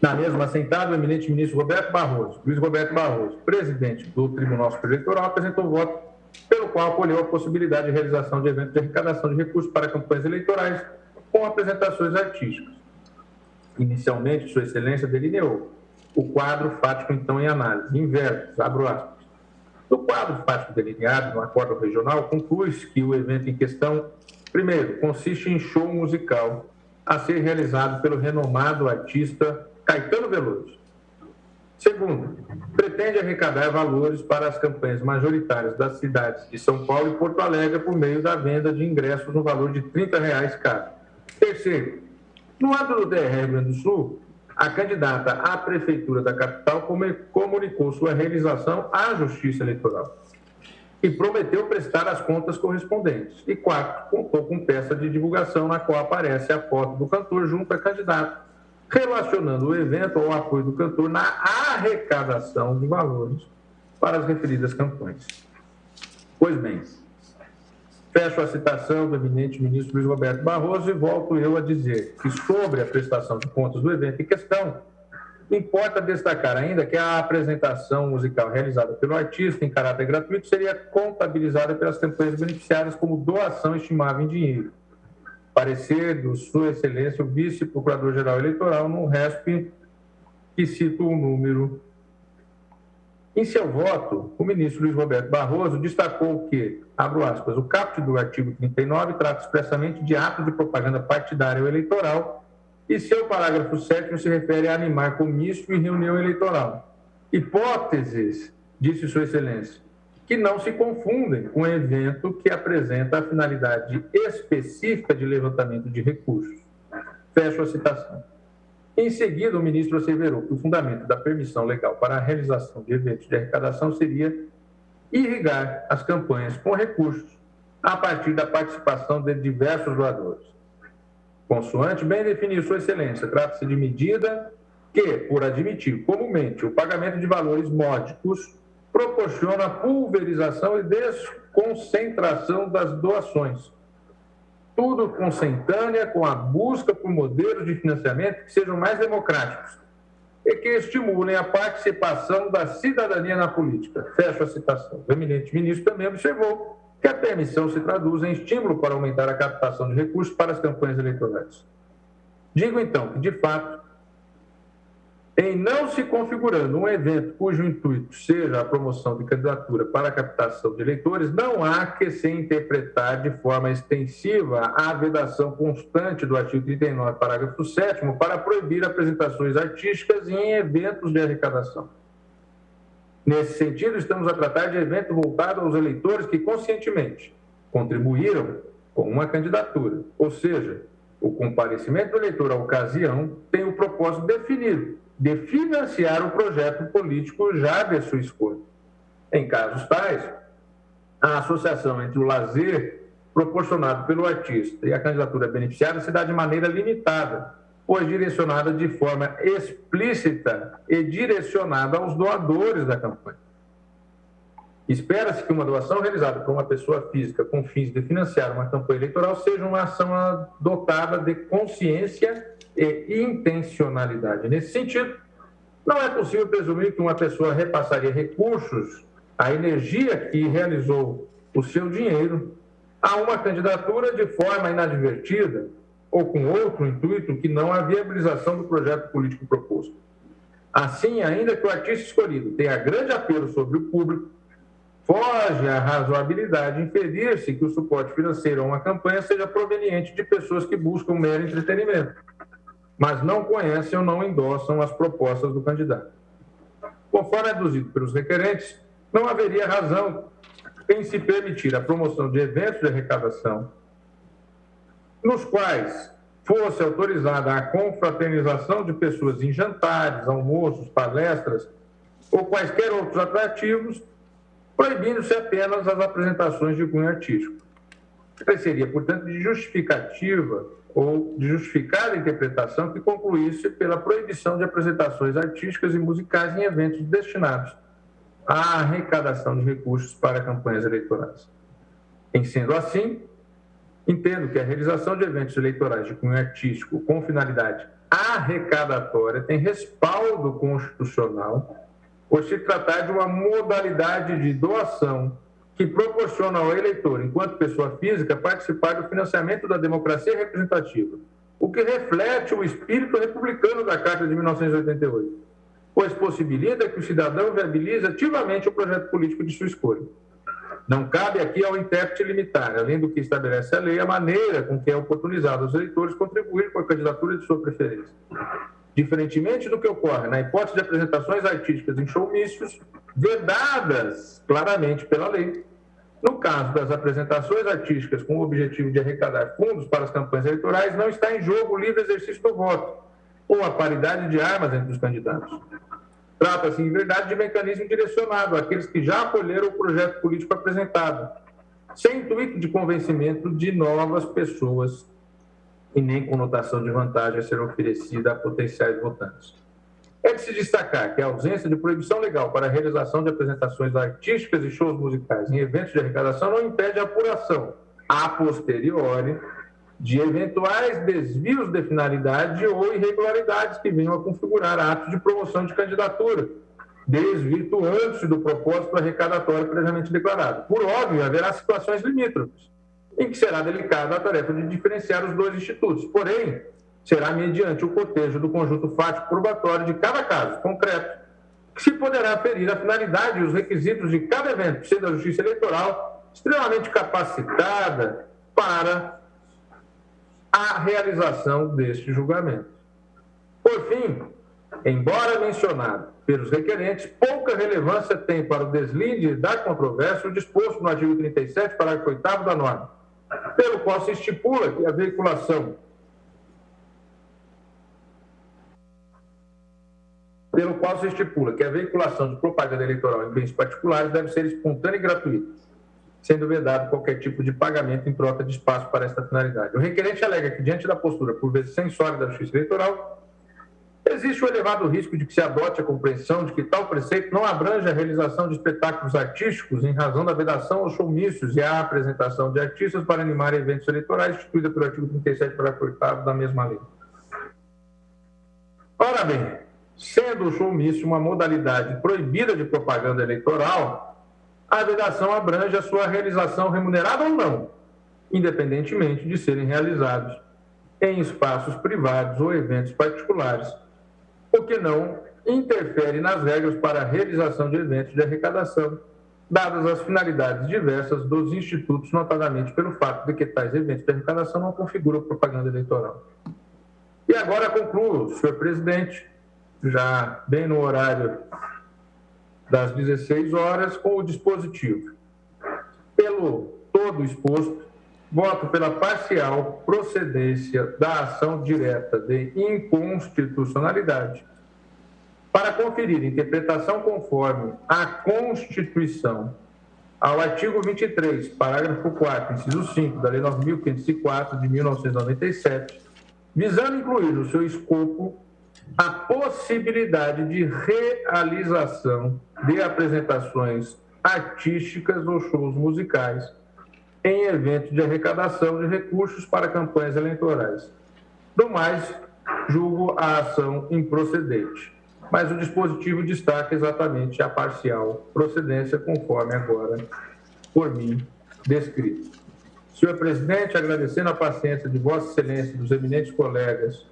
Na mesma assentada, o eminente ministro Luiz Roberto Barroso, presidente do Tribunal Superior Eleitoral, apresentou voto pelo qual acolheu a possibilidade de realização de eventos de arrecadação de recursos para campanhas eleitorais com apresentações artísticas. Inicialmente, Sua Excelência delineou o quadro fático, então, em análise. Em versos, abro aspas. No quadro fático delineado no acordo regional, conclui-se que o evento em questão, primeiro, consiste em show musical a ser realizado pelo renomado artista Caetano Veloso. Segundo, pretende arrecadar valores para as campanhas majoritárias das cidades de São Paulo e Porto Alegre por meio da venda de ingressos no valor de R$ 30 cada. Terceiro, no âmbito do DR Rio Grande do Sul, a candidata à prefeitura da capital comunicou sua realização à Justiça Eleitoral e prometeu prestar as contas correspondentes. E quarto, contou com peça de divulgação na qual aparece a foto do cantor junto à candidata, relacionando o evento ao apoio do cantor na arrecadação de valores para as referidas campanhas. Pois bem, fecho a citação do eminente ministro Luiz Roberto Barroso e volto eu a dizer que, sobre a prestação de contas do evento em questão, importa destacar ainda que a apresentação musical realizada pelo artista em caráter gratuito seria contabilizada pelas campanhas beneficiárias como doação estimável em dinheiro. Parecer do Sua Excelência, o vice-procurador-geral eleitoral, no RESP, que cita o número. Em seu voto, o ministro Luiz Roberto Barroso destacou que, abro aspas, o caput do artigo 39 trata expressamente de ato de propaganda partidária ou eleitoral e seu parágrafo 7º se refere a animar comício e reunião eleitoral. Hipóteses, disse Sua Excelência, que não se confundem com o evento que apresenta a finalidade específica de levantamento de recursos. Fecho a citação. Em seguida, o ministro asseverou que o fundamento da permissão legal para a realização de eventos de arrecadação seria irrigar as campanhas com recursos a partir da participação de diversos doadores. Consoante bem definiu Sua Excelência, trata-se de medida que, por admitir comumente o pagamento de valores módicos, proporciona a pulverização e desconcentração das doações. Tudo consentânea com a busca por modelos de financiamento que sejam mais democráticos e que estimulem a participação da cidadania na política. Fecho a citação. O eminente ministro também observou que a permissão se traduz em estímulo para aumentar a captação de recursos para as campanhas eleitorais. Digo, então, que, de fato, em não se configurando um evento cujo intuito seja a promoção de candidatura para a captação de eleitores, não há que se interpretar de forma extensiva a vedação constante do artigo 39, parágrafo 7º, para proibir apresentações artísticas em eventos de arrecadação. Nesse sentido, estamos a tratar de evento voltado aos eleitores que conscientemente contribuíram com uma candidatura, ou seja, o comparecimento do eleitor à ocasião tem o propósito definido de financiar o projeto político já de sua escolha. Em casos tais, a associação entre o lazer proporcionado pelo artista e a candidatura beneficiária se dá de maneira limitada, pois direcionada de forma explícita e direcionada aos doadores da campanha. Espera-se que uma doação realizada por uma pessoa física com fins de financiar uma campanha eleitoral seja uma ação dotada de consciência e intencionalidade. Nesse sentido, não é possível presumir que uma pessoa repassaria recursos, a energia que realizou o seu dinheiro, a uma candidatura de forma inadvertida ou com outro intuito que não a viabilização do projeto político proposto. Assim, ainda que o artista escolhido tenha grande apelo sobre o público, foge à razoabilidade inferir-se que o suporte financeiro a uma campanha seja proveniente de pessoas que buscam mero entretenimento, mas não conhecem ou não endossam as propostas do candidato. Conforme aduzido pelos requerentes, não haveria razão em se permitir a promoção de eventos de arrecadação nos quais fosse autorizada a confraternização de pessoas em jantares, almoços, palestras ou quaisquer outros atrativos, proibindo-se apenas as apresentações de cunho artístico. Seria, portanto, de justificativa ou de justificada interpretação que concluísse pela proibição de apresentações artísticas e musicais em eventos destinados à arrecadação de recursos para campanhas eleitorais. Em sendo assim, Entendo que a realização de eventos eleitorais de cunho artístico com finalidade arrecadatória tem respaldo constitucional, por se tratar de uma modalidade de doação que proporciona ao eleitor, enquanto pessoa física, participar do financiamento da democracia representativa, o que reflete o espírito republicano da Carta de 1988, pois possibilita que o cidadão viabilize ativamente o projeto político de sua escolha. Não cabe aqui ao intérprete limitar, além do que estabelece a lei, a maneira com que é oportunizado aos eleitores contribuir com a candidatura de sua preferência. Diferentemente do que ocorre na hipótese de apresentações artísticas em showmícios, vedadas claramente pela lei, no caso das apresentações artísticas com o objetivo de arrecadar fundos para as campanhas eleitorais, não está em jogo o livre exercício do voto ou a paridade de armas entre os candidatos. Trata-se, em verdade, de mecanismo direcionado àqueles que já acolheram o projeto político apresentado, sem intuito de convencimento de novas pessoas e nem conotação de vantagem a ser oferecida a potenciais votantes. É de se destacar que a ausência de proibição legal para a realização de apresentações artísticas e shows musicais em eventos de arrecadação não impede a apuração, a posteriori, de eventuais desvios de finalidade ou irregularidades que venham a configurar atos de promoção de candidatura, desvirtuando-se do propósito arrecadatório previamente declarado. Por óbvio, haverá situações limítrofes, em que será delicada a tarefa de diferenciar os dois institutos. Porém, será mediante o cotejo do conjunto fático probatório de cada caso concreto, que se poderá aferir a finalidade e os requisitos de cada evento, sendo a Justiça Eleitoral extremamente capacitada para a realização deste julgamento. Por fim, embora mencionado pelos requerentes, pouca relevância tem para o deslinde da controvérsia o disposto no artigo 37, parágrafo 8º da norma, pelo qual se estipula que a veiculação de propaganda eleitoral em bens particulares deve ser espontânea e gratuita, sendo vedado qualquer tipo de pagamento em troca de espaço para esta finalidade. O requerente alega que, diante da postura, por vezes censória da Justiça Eleitoral, existe o elevado risco de que se adote a compreensão de que tal preceito não abrange a realização de espetáculos artísticos em razão da vedação aos showmícios e à apresentação de artistas para animar eventos eleitorais, instituída pelo artigo 37, parágrafo 8º da mesma lei. Ora bem, sendo o showmício uma modalidade proibida de propaganda eleitoral, a vedação abrange a sua realização remunerada ou não, independentemente de serem realizados em espaços privados ou eventos particulares, o que não interfere nas regras para a realização de eventos de arrecadação, dadas as finalidades diversas dos institutos, notadamente pelo fato de que tais eventos de arrecadação não configuram propaganda eleitoral. E agora concluo, senhor presidente, já bem no horário das 16 horas, com o dispositivo. Pelo todo exposto, voto pela parcial procedência da ação direta de inconstitucionalidade para conferir interpretação conforme a Constituição ao artigo 23, parágrafo 4º, inciso 5 da Lei 9.504 de 1997, visando incluir no seu escopo a possibilidade de realização de apresentações artísticas ou shows musicais em eventos de arrecadação de recursos para campanhas eleitorais. Do mais, julgo a ação improcedente, mas o dispositivo destaca exatamente a parcial procedência, conforme agora por mim descrito. Senhor presidente, agradecendo a paciência de Vossa Excelência e dos eminentes colegas,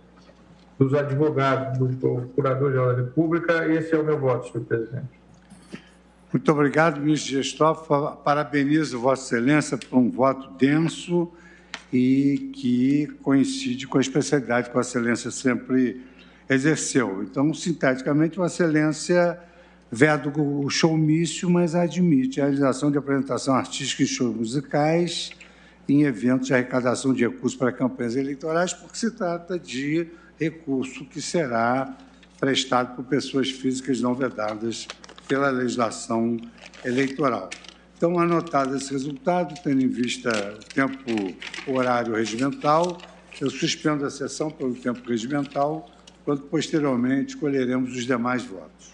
dos advogados, do Procurador-Geral da República, esse é o meu voto, senhor presidente. Muito obrigado, ministro Gestoff. Parabenizo Vossa Excelência por um voto denso e que coincide com a especialidade que Vossa Excelência sempre exerceu. Então, sinteticamente, Vossa Excelência veda o showmício, mas admite a realização de apresentação artística e shows musicais em eventos de arrecadação de recursos para campanhas eleitorais, porque se trata de recurso que será prestado por pessoas físicas não vedadas pela legislação eleitoral. Então, anotado esse resultado, tendo em vista o tempo horário regimental, eu suspendo a sessão pelo tempo regimental, quando posteriormente escolheremos os demais votos.